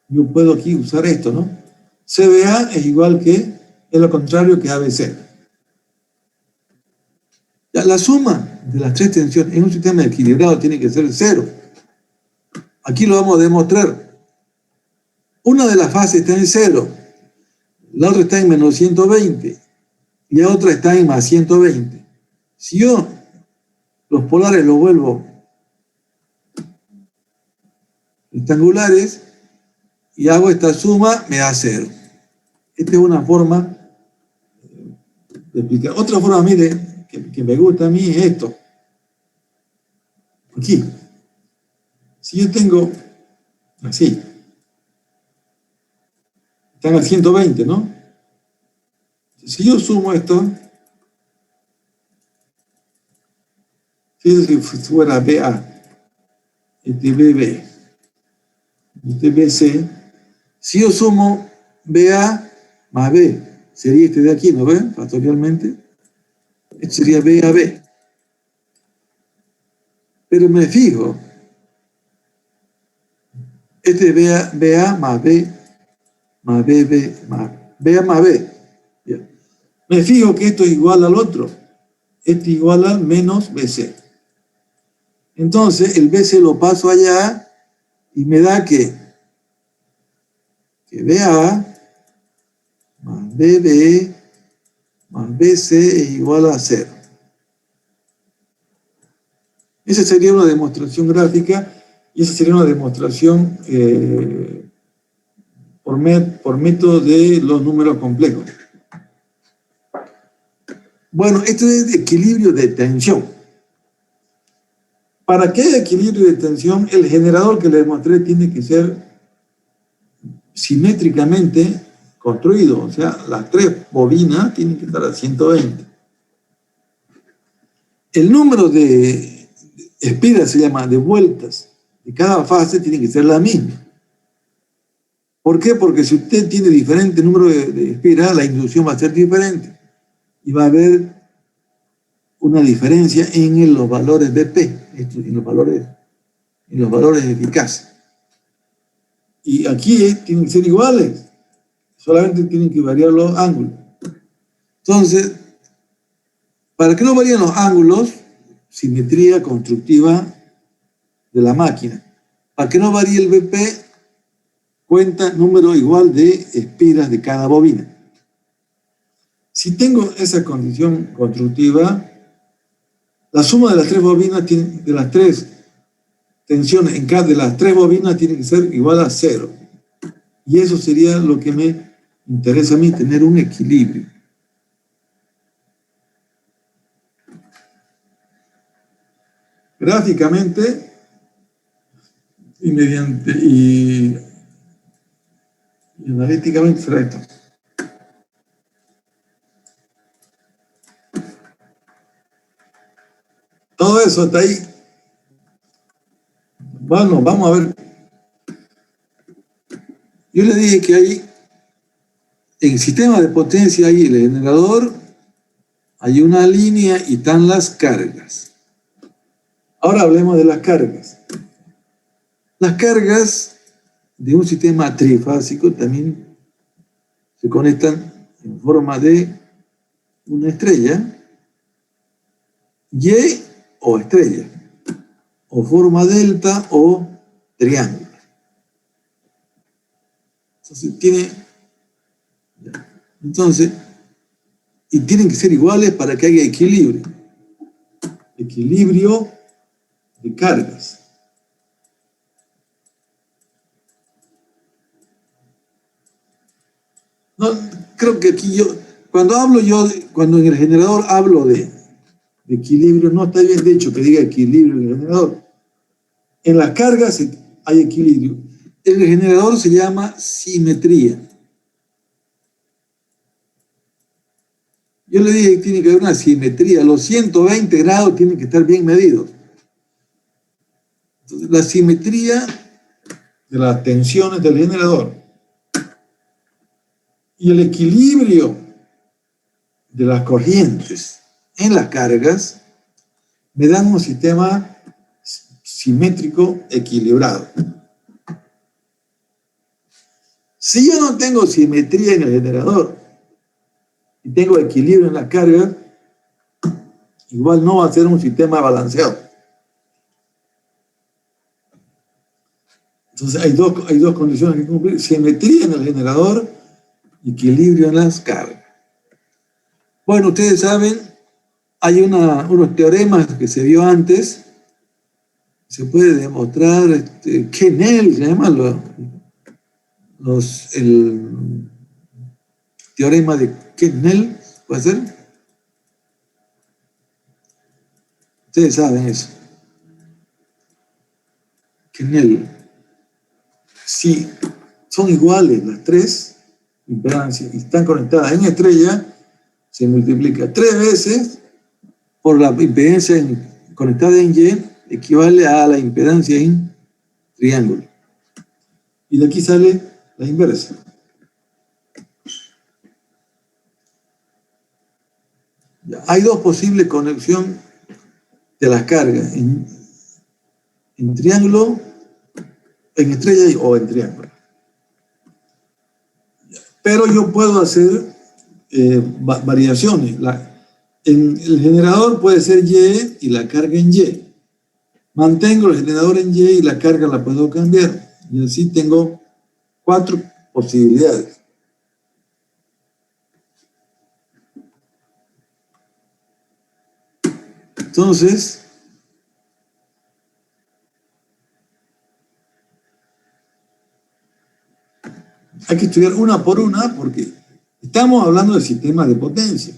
yo puedo aquí usar esto, ¿no? CBA es igual que, es lo contrario que ABC. Ya, la suma de las tres tensiones en un sistema equilibrado tiene que ser cero. Aquí lo vamos a demostrar. Una de las fases está en 0, la otra está en menos 120 y la otra está en más 120. Si yo los polares los vuelvo rectangulares y hago esta suma, me da 0. Esta es una forma de explicar. Otra forma, mire, que me gusta a mí es esto. Aquí. Si yo tengo así, están a 120, ¿no? Si yo sumo esto, si fuera BA, este BB, este BC, si yo sumo BA más B, sería este de aquí, ¿no ven? Factorialmente. Este sería BAB. Pero me fijo, este es BA más B, más BB, más BA más B. Ya. Me fijo que esto es igual al otro. Este igual al menos BC. Entonces, el BC lo paso allá y me da que BA más BB más BC es igual a 0. Esa sería una demostración gráfica y esa sería una demostración por método de los números complejos. Bueno, esto es equilibrio de tensión. Para que haya equilibrio de tensión, el generador que le demostré tiene que ser simétricamente construido, o sea, las 3 bobinas tienen que estar a 120. El número de espiras se llama de vueltas, de cada fase tiene que ser la misma. ¿Por qué? Porque si usted tiene diferente número de espiras, la inducción va a ser diferente y va a haber una diferencia en los valores de P, en los valores eficaces. Y aquí tienen que ser iguales, solamente tienen que variar los ángulos. Entonces, para que no varíen los ángulos, simetría constructiva de la máquina. Para que no varíe el BP, cuenta número igual de espiras de cada bobina. Si tengo esa condición constructiva, la suma de las 3 bobinas, de las 3 tensiones en cada de las 3 bobinas tiene que ser igual a 0. Y eso sería lo que me interesa a mí, tener un equilibrio. Gráficamente y analíticamente será esto. Todo eso está ahí. Bueno, vamos a ver. Yo le dije que hay, en el sistema de potencia hay el generador, hay una línea y están las cargas. Ahora hablemos de las cargas. Las cargas de un sistema trifásico también se conectan en forma de una estrella, Y o estrella, o forma delta o triángulo. Y tienen que ser iguales para que haya equilibrio. Equilibrio de cargas. No, creo que aquí cuando en el generador hablo de equilibrio, no está bien de hecho que diga equilibrio en el generador. En las cargas hay equilibrio. El generador se llama simetría. Yo le dije que tiene que haber una simetría. Los 120 grados tienen que estar bien medidos. Entonces, la simetría de las tensiones del generador y el equilibrio de las corrientes en las cargas me dan un sistema simétrico equilibrado. Si yo no tengo simetría en el generador y tengo equilibrio en las cargas, igual no va a ser un sistema balanceado. Entonces hay dos condiciones que cumplir: simetría en el generador y equilibrio en las cargas. Bueno, ustedes saben, hay unos teoremas que se vio antes. Se puede demostrar Knell, se llama el teorema de Knell, ¿puede ser? Ustedes saben eso. Knell. Si son iguales las 3 impedancias y están conectadas en estrella, se multiplica 3 veces por la impedancia conectada en Y, equivale a la impedancia en triángulo. Y de aquí sale la inversa. Ya, hay 2 posibles conexiones de las cargas, en triángulo, en estrella o en triángulo. Pero yo puedo hacer variaciones. En el generador puede ser Y y la carga en Y. Mantengo el generador en Y y la carga la puedo cambiar. Y así tengo 4 posibilidades. Entonces, hay que estudiar una por una porque estamos hablando de sistemas de potencia.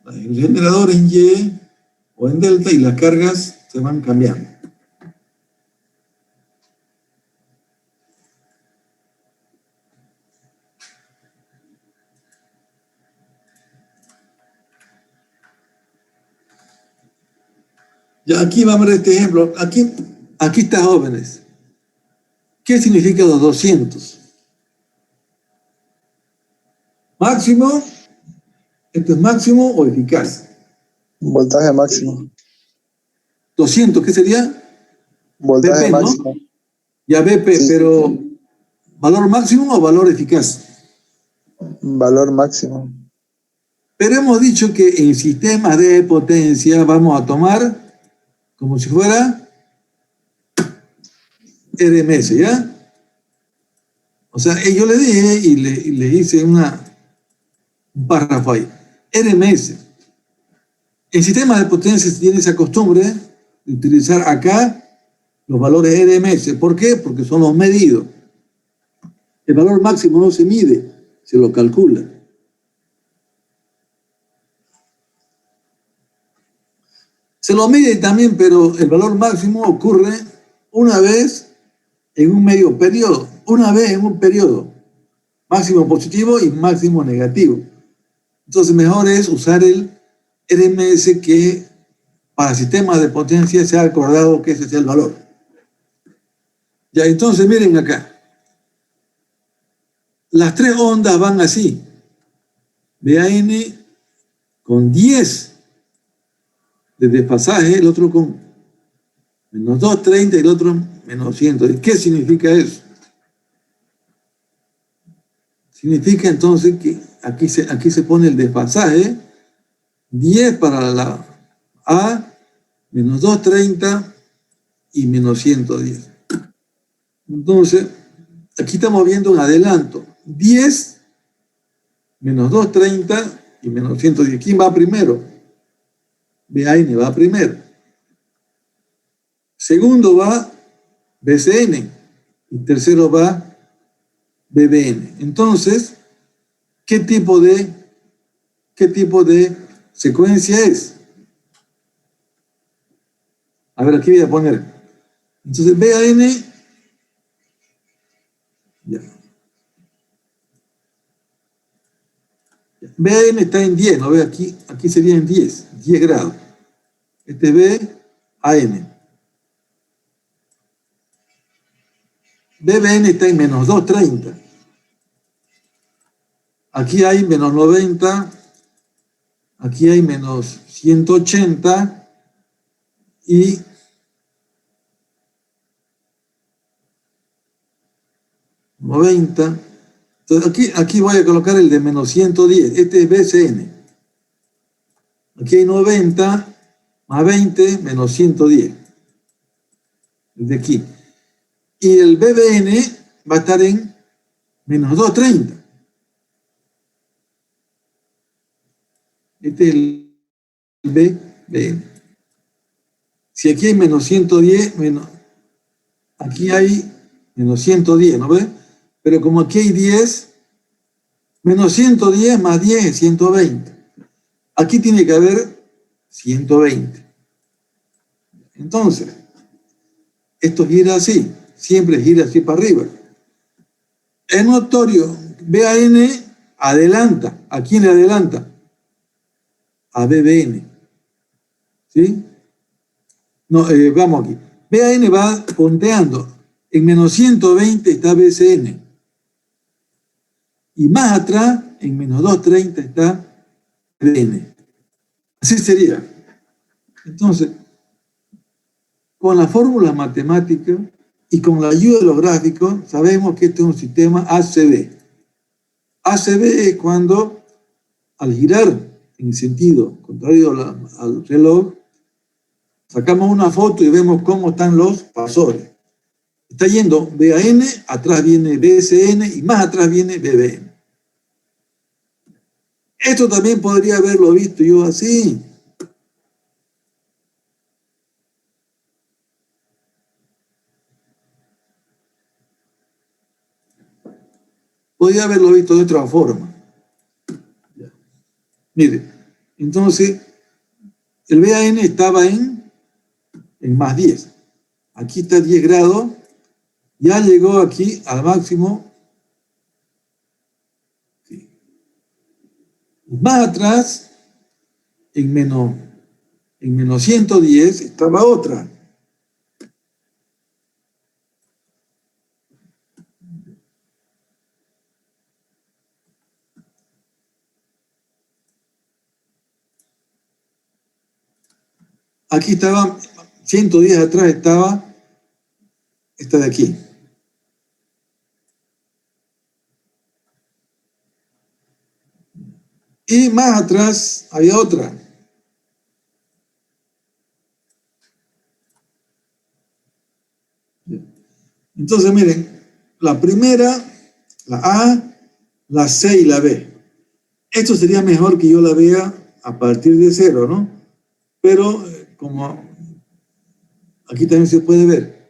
El generador en Y o en delta y las cargas se van cambiando. Ya aquí vamos a ver este ejemplo. Aquí está, jóvenes. ¿Qué significa los 200? Máximo, ¿esto es máximo o eficaz? Voltaje máximo. 200, ¿qué sería? Voltaje BP, ¿no? máximo. Ya BP, Sí. pero ¿valor máximo o valor eficaz? Valor máximo. Pero hemos dicho que en sistemas de potencia vamos a tomar como si fuera RMS, ¿ya? O sea, yo le dije y le hice un párrafo ahí. RMS. En sistemas de potencia se tiene esa costumbre de utilizar acá los valores RMS. ¿Por qué? Porque son los medidos. El valor máximo no se mide, se lo calcula. Se lo mide también, pero el valor máximo ocurre una vez en un medio periodo, una vez en un periodo, máximo positivo y máximo negativo. Entonces mejor es usar el RMS, que para sistemas de potencia se ha acordado que ese sea el valor. Ya, entonces miren acá. Las tres ondas van así. BAN con 10 de desfasaje, el otro con menos 230 y el otro menos 100. ¿Qué significa eso? Significa entonces que aquí se pone el desfasaje, 10 para la A, menos 230 y menos 110. Entonces, aquí estamos viendo un adelanto. 10, menos 230 y menos 110. ¿Quién va primero? BAN va primero. Segundo va BCN y tercero va BBN. Entonces, ¿qué tipo de secuencia es? A ver, aquí voy a poner. Entonces, BAN, ya. BAN está en 10, ¿no ve? Aquí sería en 10 grados. Este es BAN. BBN está en menos 230. Aquí hay menos 90, aquí hay menos 180 y 90. Entonces aquí voy a colocar el de menos 110. Este es BCN. Aquí hay 90 más 20 menos 110. El de aquí. Y el BBN va a estar en menos 230. Este es el BBN. Si aquí hay menos 110, aquí hay menos 110, ¿no ves? Pero como aquí hay 10, menos 110 más 10 es 120. Aquí tiene que haber 120. Entonces, esto gira así, siempre gira así para arriba. Es notorio, BAN adelanta. ¿A quién le adelanta? A BBN. ¿Sí? No, vamos aquí. BAN va ponteando. En menos 120 está BCN. Y más atrás, en menos 230 está BN. Así sería. Entonces, con la fórmula matemática y con la ayuda de los gráficos, sabemos que este es un sistema ACB. ACB es cuando, al girar en sentido contrario al reloj, sacamos una foto y vemos cómo están los pasores. Está yendo BAN, atrás viene BCN y más atrás viene BBN. Esto también podría haberlo visto yo así. Podría haberlo visto de otra forma. Mire, entonces el BAN estaba en más 10. Aquí está 10 grados. Ya llegó aquí al máximo. Más atrás, en en menos 110 estaba otra. Aquí estaba, 110 atrás estaba esta de aquí. Y más atrás había otra. Entonces, miren, la primera, la A, la C y la B. Esto sería mejor que yo la vea a partir de 0, ¿no? Pero, como aquí también se puede ver,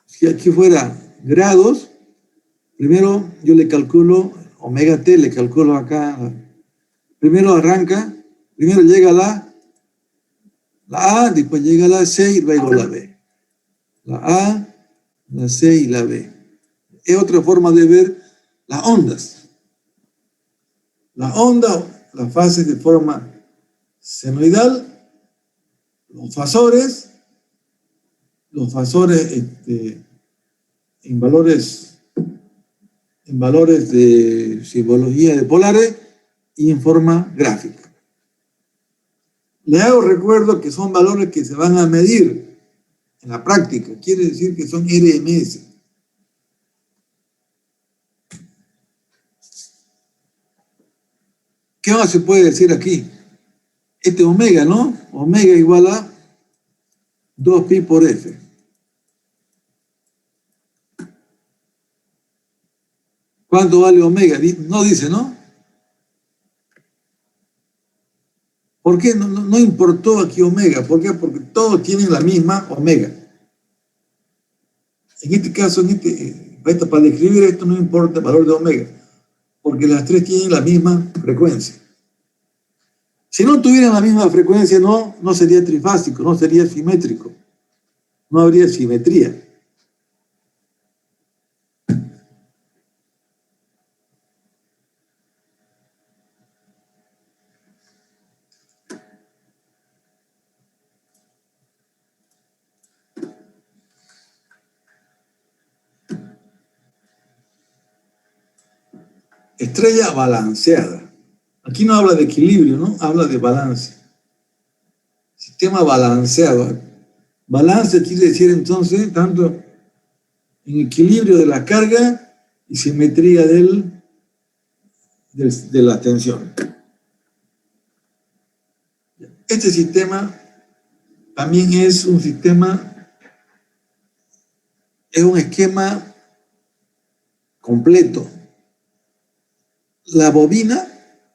si aquí fuera grados, primero yo le calculo omega t, le calculo acá. Primero arranca, primero llega la A, después llega la C y luego la B. La A, la C y la B. Es otra forma de ver las ondas. La onda, la fase de forma senoidal, los fasores en valores de simbología de polares y en forma gráfica. Le hago recuerdo que son valores que se van a medir en la práctica, quiere decir que son RMS. ¿Qué más se puede decir aquí? Este omega, ¿no? Omega igual a 2pi por F. ¿Cuánto vale omega? No dice, ¿no? ¿Por qué no importó aquí omega? ¿Por qué? Porque todos tienen la misma omega. En este caso, para describir esto no importa el valor de omega, porque las tres tienen la misma frecuencia. Si no tuvieran la misma frecuencia, no sería trifásico, no sería simétrico, no habría simetría. Estrella balanceada. Aquí no habla de equilibrio, ¿no? Habla de balance. Sistema balanceado. Balance quiere decir entonces tanto en equilibrio de la carga y simetría de la tensión. Este sistema también es un esquema completo. La bobina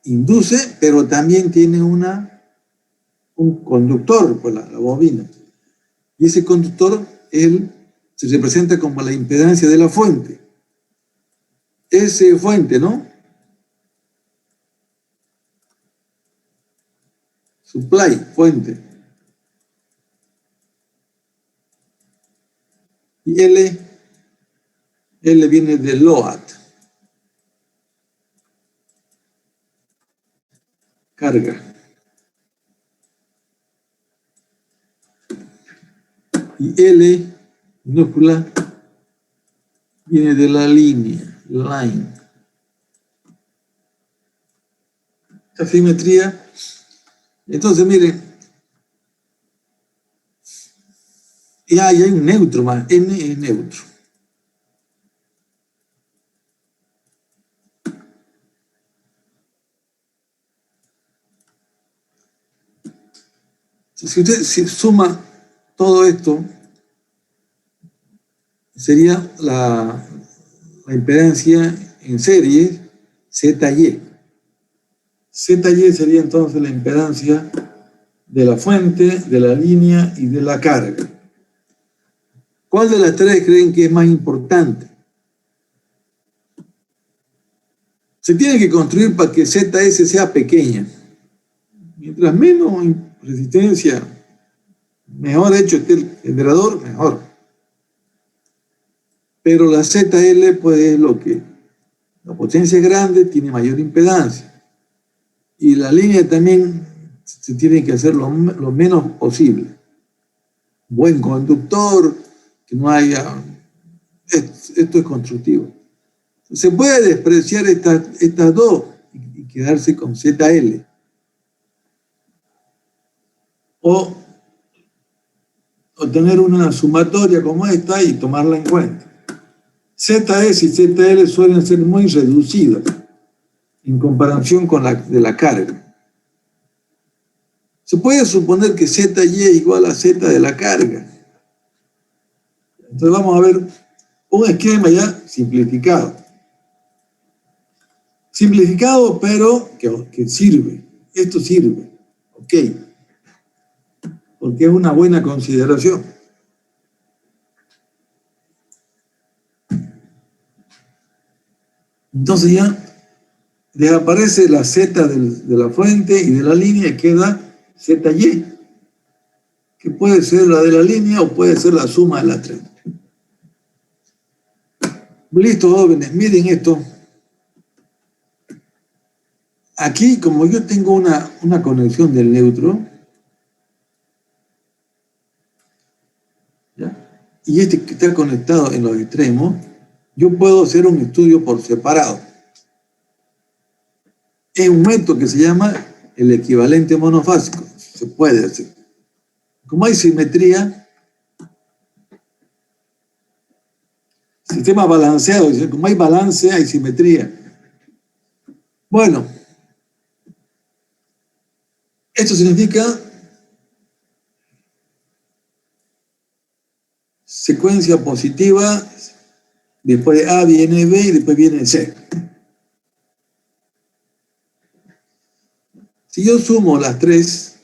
induce, pero también tiene un conductor, pues la bobina. Y ese conductor, se representa como la impedancia de la fuente. S fuente, ¿no? Supply, fuente. Y L viene de load. Carga. Y L, minúscula, viene de la línea, line. Esta simetría. Entonces, miren, y hay un neutro más, N es neutro. Si usted suma todo esto, sería la impedancia en serie ZY. ZY sería entonces la impedancia de la fuente, de la línea y de la carga. ¿Cuál de las tres creen que es más importante? Se tiene que construir para que ZS sea pequeña. Mientras menos resistencia, mejor hecho esté el generador, mejor. Pero la ZL, pues es lo que la potencia es grande, tiene mayor impedancia. Y la línea también se tiene que hacer lo menos posible. Buen conductor, que no haya... Esto es constructivo. Se puede despreciar estas dos y quedarse con ZL. O tener una sumatoria como esta y tomarla en cuenta. ZS y ZL suelen ser muy reducidas en comparación con la de la carga. Se puede suponer que ZY es igual a Z de la carga. Entonces vamos a ver un esquema ya simplificado. Simplificado, pero que sirve. Esto sirve. Ok. Porque es una buena consideración. Entonces ya desaparece la Z de la fuente y de la línea y queda ZY, que puede ser la de la línea o puede ser la suma de las tres. Listo, jóvenes, miren esto. Aquí, como yo tengo una conexión del neutro, ¿ya? Y este que está conectado en los extremos, yo puedo hacer un estudio por separado. Es un método que se llama el equivalente monofásico. Se puede hacer. Como hay simetría, sistema balanceado, como hay balance, hay simetría. Bueno, esto significa secuencia positiva, después de A viene B y después viene C. Si yo sumo las tres,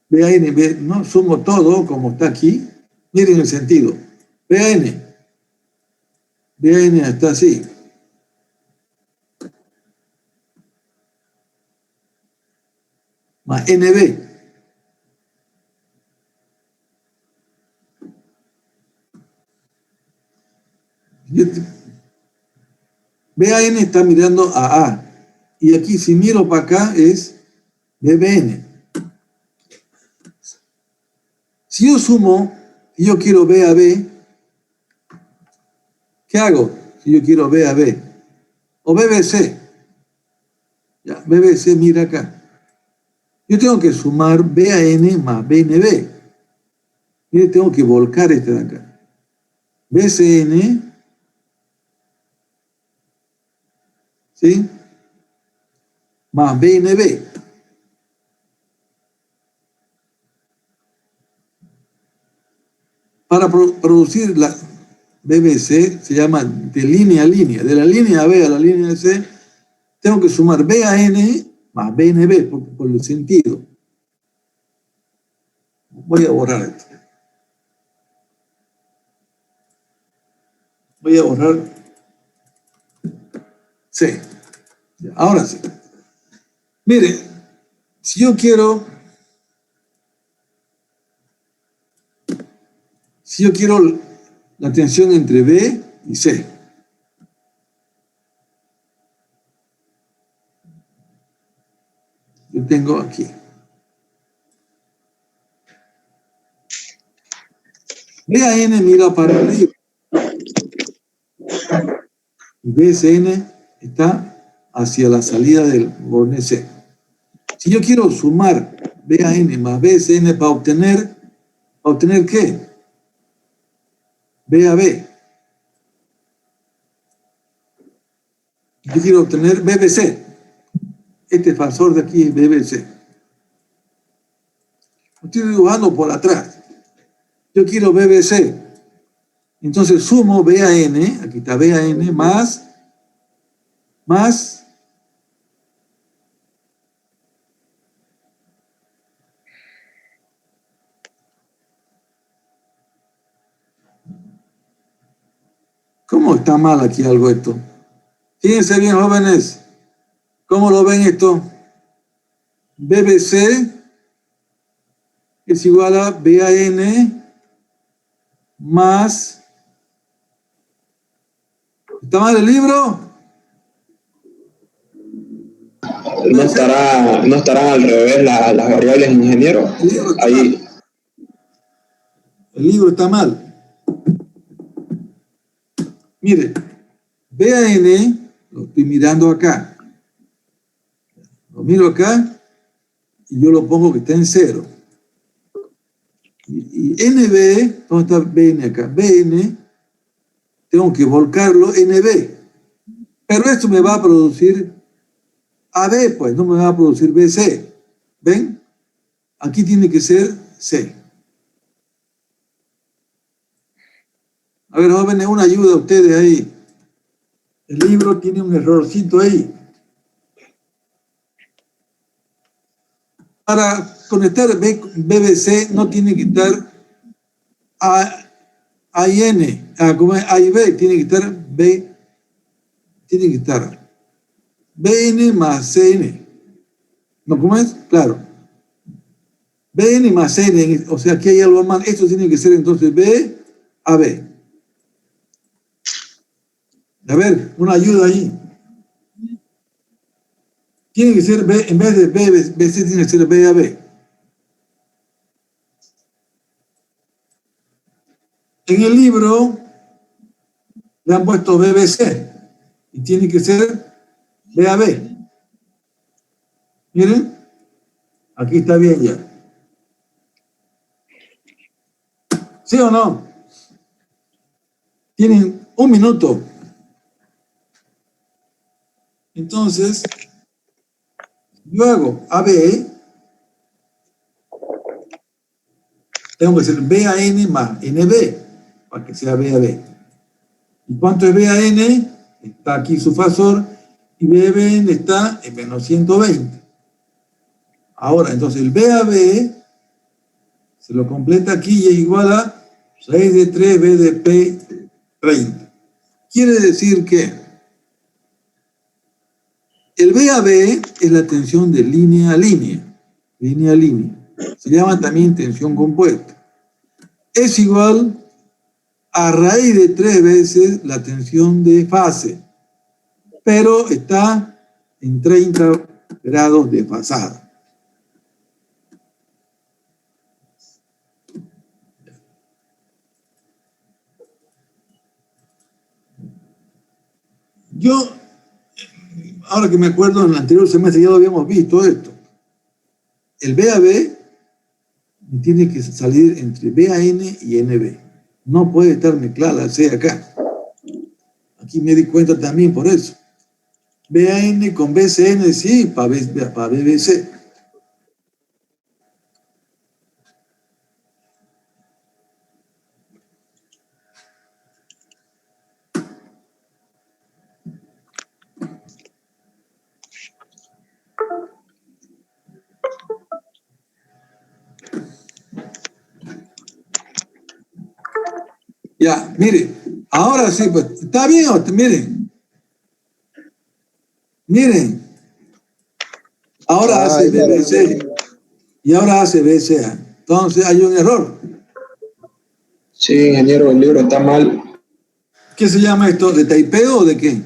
BAN, B, ¿no? Sumo todo como está aquí, miren el sentido. BAN está así. Más NB. BAN está mirando a A. Y aquí si miro para acá es BBN. Si yo sumo y yo quiero B a B, ¿qué hago? Si yo quiero B a B. O BBC. Ya, BBC mira acá. Yo tengo que sumar BAN más BNB. Y tengo que volcar este de acá. BCN, ¿sí? Más BNB. Para producir la BBC, se llama de línea a línea. De la línea B a la línea C, tengo que sumar BAN más BNB por el sentido. Voy a borrar esto. Voy a borrar C. Ahora sí. Mire, si yo quiero la tensión entre B y C, yo tengo aquí. BAN mira para arriba. Y BCN está hacia la salida del borde C. Si yo quiero sumar BAN más BCN para obtener ¿qué? B a B. Yo quiero obtener BBC. Este fasor de aquí es BBC. Lo estoy dibujando por atrás. Yo quiero BBC. Entonces sumo BAN, aquí está BAN, más ¿cómo está mal aquí algo esto? Fíjense bien, jóvenes. ¿Cómo lo ven esto? BBC es igual a BAN más... ¿Está mal el libro? no estarán al revés las variables, ingeniero. Ahí. El libro está mal. Mire, BAN, lo estoy mirando acá. Lo miro acá y yo lo pongo que está en 0. Y NB, ¿dónde está BN acá? BN, tengo que volcarlo NB. Pero esto me va a producir AB, pues, no me va a producir BC. ¿Ven? Aquí tiene que ser C. A ver, jóvenes, una ayuda a ustedes ahí. El libro tiene un errorcito ahí. Para conectar BBC no tiene que estar A y N, como es A y B, tiene que estar B, tiene que estar BN más CN. ¿No? ¿Cómo es? Claro. BN más CN, o sea, aquí hay algo mal. Esto tiene que ser entonces B a B. A ver, una ayuda ahí. Tiene que ser B, en vez de B, BC tiene que ser B a B. En el libro le han puesto BBC y tiene que ser B a B. Miren, aquí está bien ya. ¿Sí o no? Tienen un minuto. Entonces, yo hago AB, tengo que hacer BAN más NB, para que sea BAB. ¿Y cuánto es BAN? Está aquí su fasor, y BBN está en menos 120. Ahora, entonces el BAB se lo completa aquí y es igual a 6 de 3 BDP 30. Quiere decir que el BAB es la tensión de línea a línea. Línea a línea. Se llama también tensión compuesta. Es igual a raíz de 3 veces la tensión de fase, pero está en 30 grados desfasada. Yo, ahora que me acuerdo, en el anterior semestre ya lo habíamos visto esto. El BAB tiene que salir entre BAN y NB. No puede estar mezclada la C acá. Aquí me di cuenta también por eso. BAN con BCN, sí, para BBC. Ya, mire, ahora sí, pues, está bien, miren. Miren, ahora hace BBC y ahora hace BCA. Entonces hay un error. Sí, ingeniero, el libro está mal. ¿Qué se llama esto? ¿De taipeo o de qué?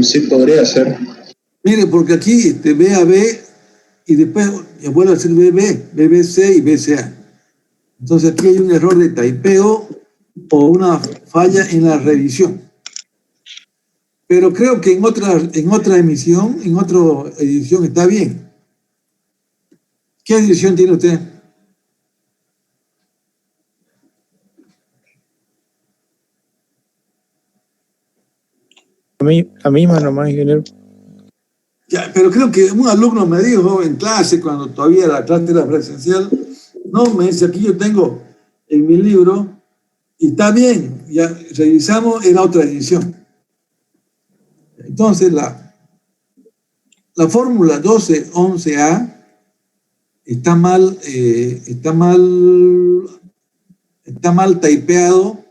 Sí, podría ser. Mire, porque aquí BAB y después vuelve a ser BBC y BCA. Entonces aquí hay un error de taipeo o una falla en la revisión. Pero creo que en otra emisión, en otra edición está bien. ¿Qué edición tiene usted? La misma nomás, ingeniero. Ya, pero creo que un alumno me dijo en clase, cuando todavía la clase era presencial, no, me dice, aquí yo tengo en mi libro, y está bien, ya revisamos en la otra edición. Entonces, la fórmula 1211A está mal typeado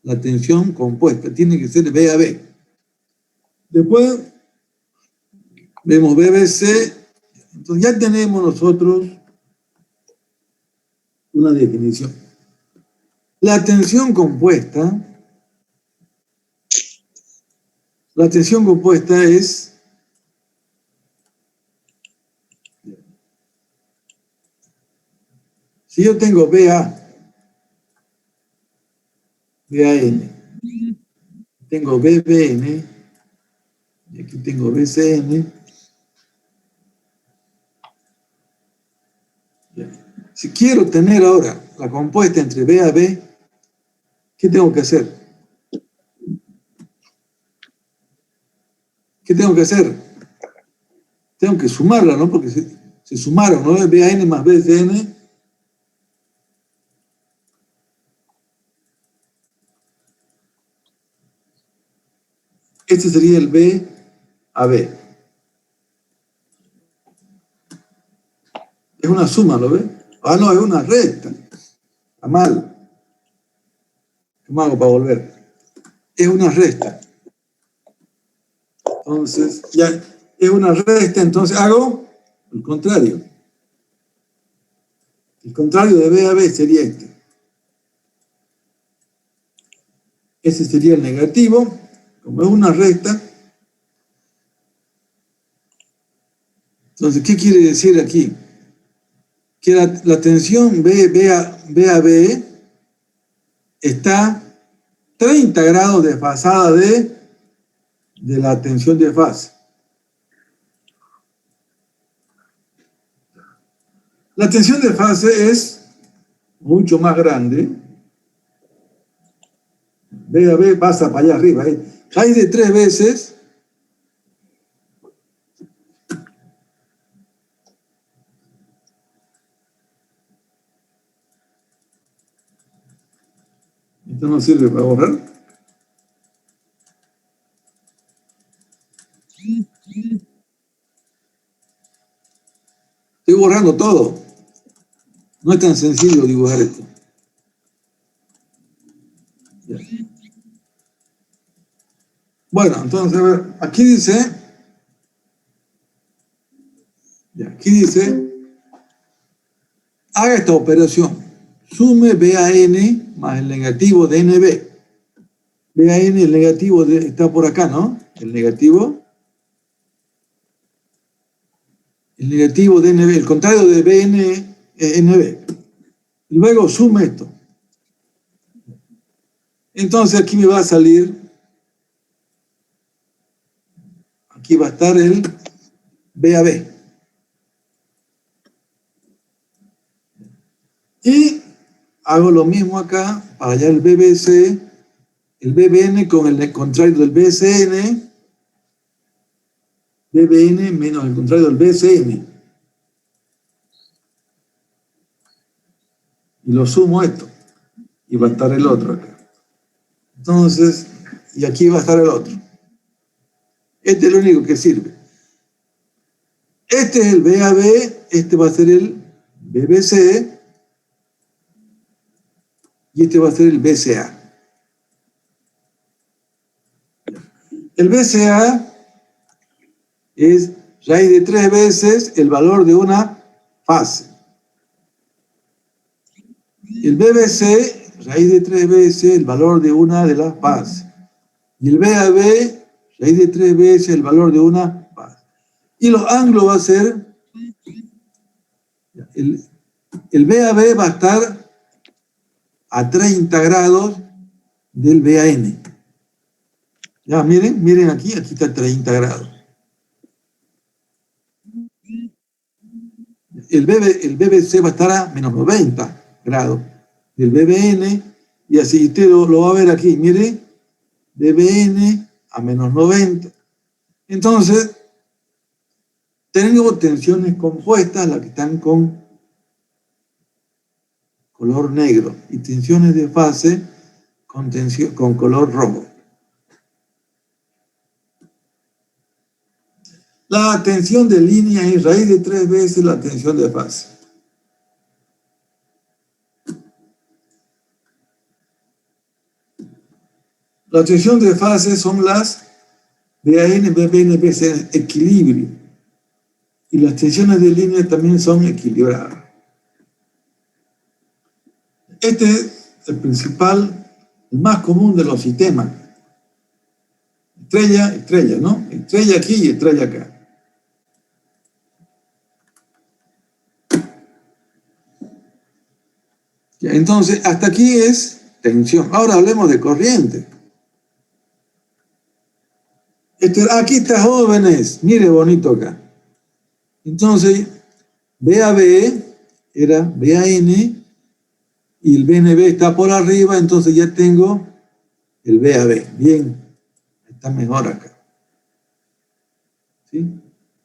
la tensión compuesta, tiene que ser BAB. Después vemos BBC, entonces ya tenemos nosotros una definición. La tensión compuesta La tensión compuesta es si yo tengo BAN, tengo BBN, y aquí tengo BCN. Si quiero tener ahora la compuesta entre BAB, ¿qué tengo que hacer? ¿Qué tengo que hacer? Tengo que sumarla, ¿no? Porque se sumaron, ¿no? BAN más BCN. Este sería el BAB. Es una suma, ¿lo ve? Ah, no, es una recta. Está mal. ¿Cómo hago para volver? Es una resta. Entonces, ya es una resta, entonces hago el contrario. El contrario de BAB sería este. Ese sería el negativo. Como es una recta. Entonces, ¿qué quiere decir aquí? Que la tensión BAB está 30 grados desfasada de la tensión de fase. La tensión de fase es mucho más grande. BAB pasa para allá arriba. Raíz de 3 veces esto no sirve para borrar. Estoy borrando todo. No es tan sencillo dibujar esto. Ya. Bueno, entonces, a ver, aquí dice, haga esta operación. Sume BAN más el negativo de NB. BAN, el negativo está por acá, ¿no? El negativo de NB, el contrario de BN, NB. Y luego sume esto. Entonces aquí me va a salir, aquí va a estar el BAB. Y hago lo mismo acá, para allá el BBC, el BBN con el contrario del BCN, BBN menos el contrario del BCN. Y lo sumo esto. Y va a estar el otro acá. Entonces, y aquí va a estar el otro. Este es el único que sirve. Este es el BAB, este va a ser el BBC, y este va a ser el BCA. El BCA es raíz de 3 veces el valor de una fase. El BBC, raíz de 3 veces el valor de una de las fases. Y el BAB, raíz de 3 veces el valor de una fase. Y los ángulos va a ser, el BAB va a estar a 30 grados del BAN. Ya, miren aquí está 30 grados. El BBC va a estar a menos 90 grados del BBN, y así usted lo va a ver aquí, mire, BBN a menos 90. Entonces, tengo tensiones compuestas, las que están con color negro, y tensiones de fase con color rojo. La tensión de línea es raíz de 3 veces la tensión de fase. La tensión de fase son las BAN, BBN, BCN, equilibrio. Y las tensiones de línea también son equilibradas. Este es el principal, el más común de los sistemas. Estrella, estrella, ¿no? Estrella aquí y estrella acá. Ya, entonces, hasta aquí es tensión. Ahora hablemos de corriente. Aquí está, jóvenes. Mire, bonito acá. Entonces, BAB era BAN y el BNB está por arriba, entonces ya tengo el BAB. Bien, está mejor acá. ¿Sí?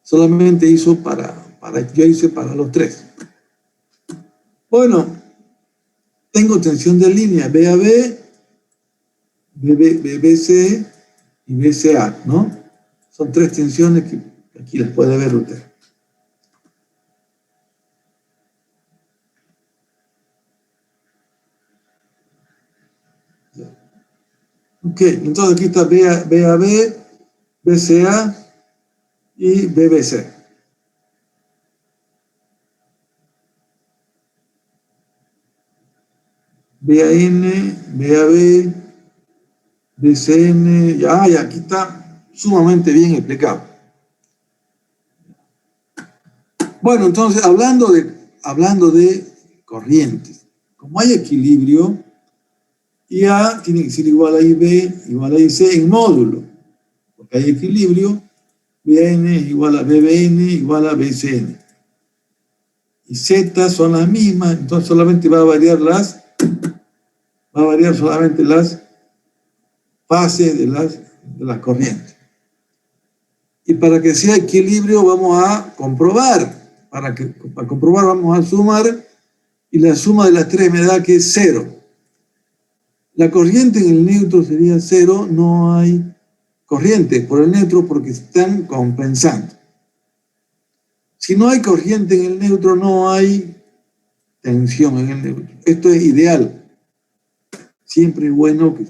Solamente hizo yo hice para los tres. Bueno, tengo tensión de línea BAB, BBC y BCA, ¿no? Son tres tensiones que aquí las puede ver usted. Ok, entonces aquí está BAB, BCA y BBC. BAN, BAB, BCN, ya aquí está sumamente bien explicado. Bueno, entonces hablando de corrientes, como hay equilibrio, IA tiene que ser igual a IB, igual a IC en módulo, porque hay equilibrio, BN es igual a BBN, igual a BCN. Y Z son las mismas, entonces solamente va a variar solamente las fases de las corrientes. Y para que sea equilibrio vamos a comprobar. Para comprobar vamos a sumar y la suma de las tres me da que es 0. La corriente en el neutro sería 0, no hay corriente por el neutro porque están compensando. Si no hay corriente en el neutro, no hay tensión en el neutro. Esto es ideal. Siempre es bueno que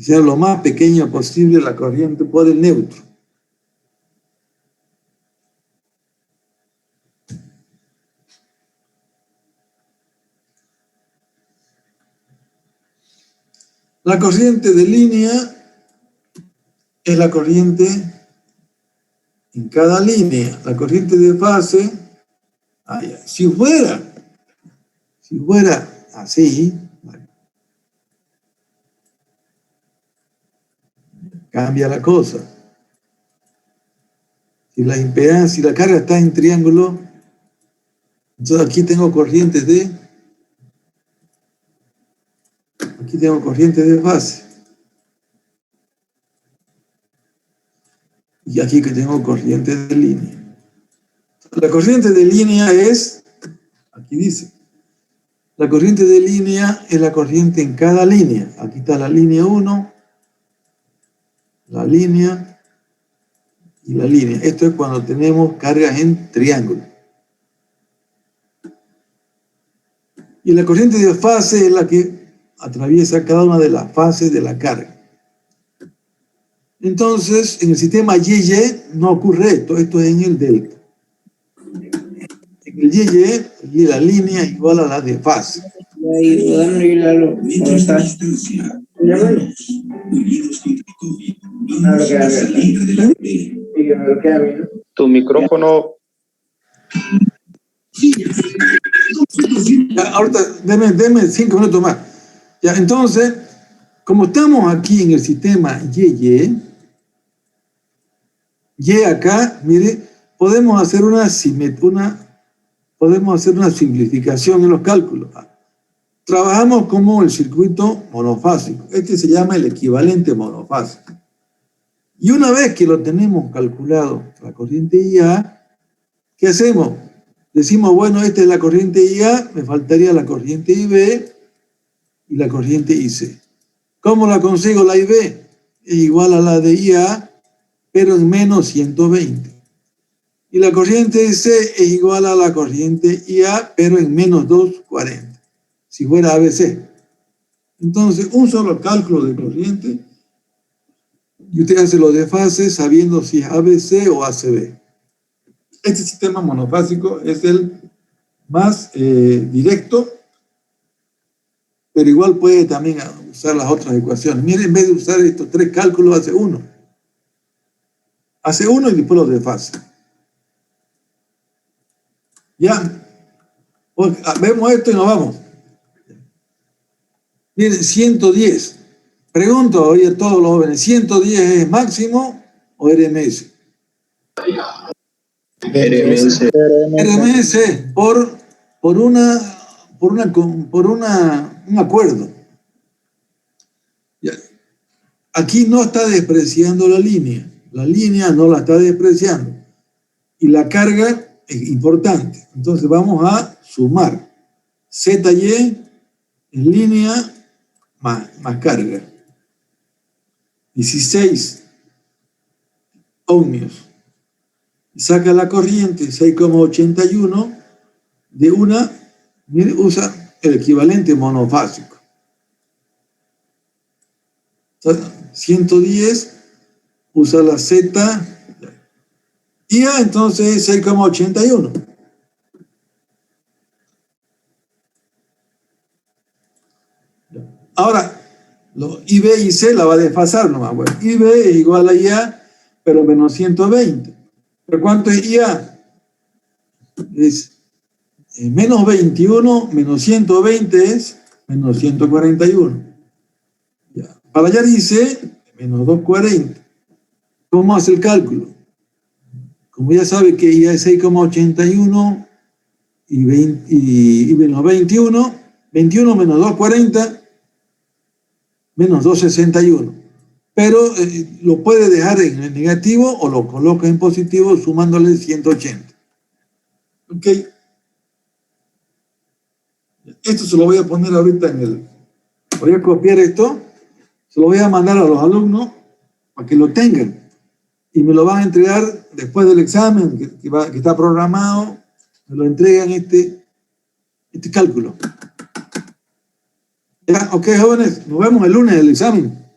sea lo más pequeña posible la corriente por el neutro. La corriente de línea es la corriente en cada línea. La corriente de fase, si fuera así, cambia la cosa. Si la impedancia, si la carga está en triángulo, entonces aquí tengo corrientes de fase. Y aquí que tengo corriente de línea. La corriente de línea es, aquí dice, la corriente de línea es la corriente en cada línea. Aquí está la línea 1, la línea y la línea. Esto es cuando tenemos cargas en triángulo. Y la corriente de fase es la que atraviesa cada una de las fases de la carga. Entonces, en el sistema YY no ocurre esto es en el delta. En el YY, la línea es igual a la de fase. Tu micrófono. Ahorita, deme 5 minutos más. Ya, entonces, como estamos aquí en el sistema YY, Y acá, mire, podemos hacer una simplificación en los cálculos. Trabajamos como el circuito monofásico. Este se llama el equivalente monofásico. Y una vez que lo tenemos calculado, la corriente IA, ¿qué hacemos? Decimos, bueno, esta es la corriente IA, me faltaría la corriente IB y la corriente IC. ¿Cómo la consigo la IB? Es igual a la de IA, pero en menos 120. Y la corriente IC es igual a la corriente IA, pero en menos 240, si fuera ABC. Entonces, un solo cálculo de corriente, y usted hace lo de fase sabiendo si es ABC o ACB. Este sistema monofásico es el más directo, pero igual puede también usar las otras ecuaciones. Miren, en vez de usar estos tres cálculos, hace uno. Hace uno y después lo desfasa. Ya. Vemos esto y nos vamos. Miren, 110. Pregunto hoy a todos los jóvenes, ¿110 es máximo o RMS? RMS. RMS por un acuerdo. Ya. Aquí no está despreciando la línea no la está despreciando y la carga es importante. Entonces vamos a sumar ZY en línea más carga. 16 ohmios. Saca la corriente 6,81 de una, mire, usa el equivalente monofásico. 110 usa la Z y A, entonces 6,81. Ahora, IB y C la va a desfasar nomás. Bueno, IB es igual a IA, pero menos 120. ¿Pero cuánto es IA? Es menos 21, menos 120 es menos 141. Ya. Para allá dice menos 240. ¿Cómo hace el cálculo? Como ya sabe que IA es 6,81 y menos 21 menos 240, menos 261. Pero lo puede dejar en el negativo o lo coloca en positivo sumándole 180. ¿Ok? Esto se lo voy a poner ahorita voy a copiar esto, se lo voy a mandar a los alumnos para que lo tengan. Y me lo van a entregar después del examen que está programado, me lo entregan este cálculo. ¿Ya? Ok, jóvenes, nos vemos el lunes del examen.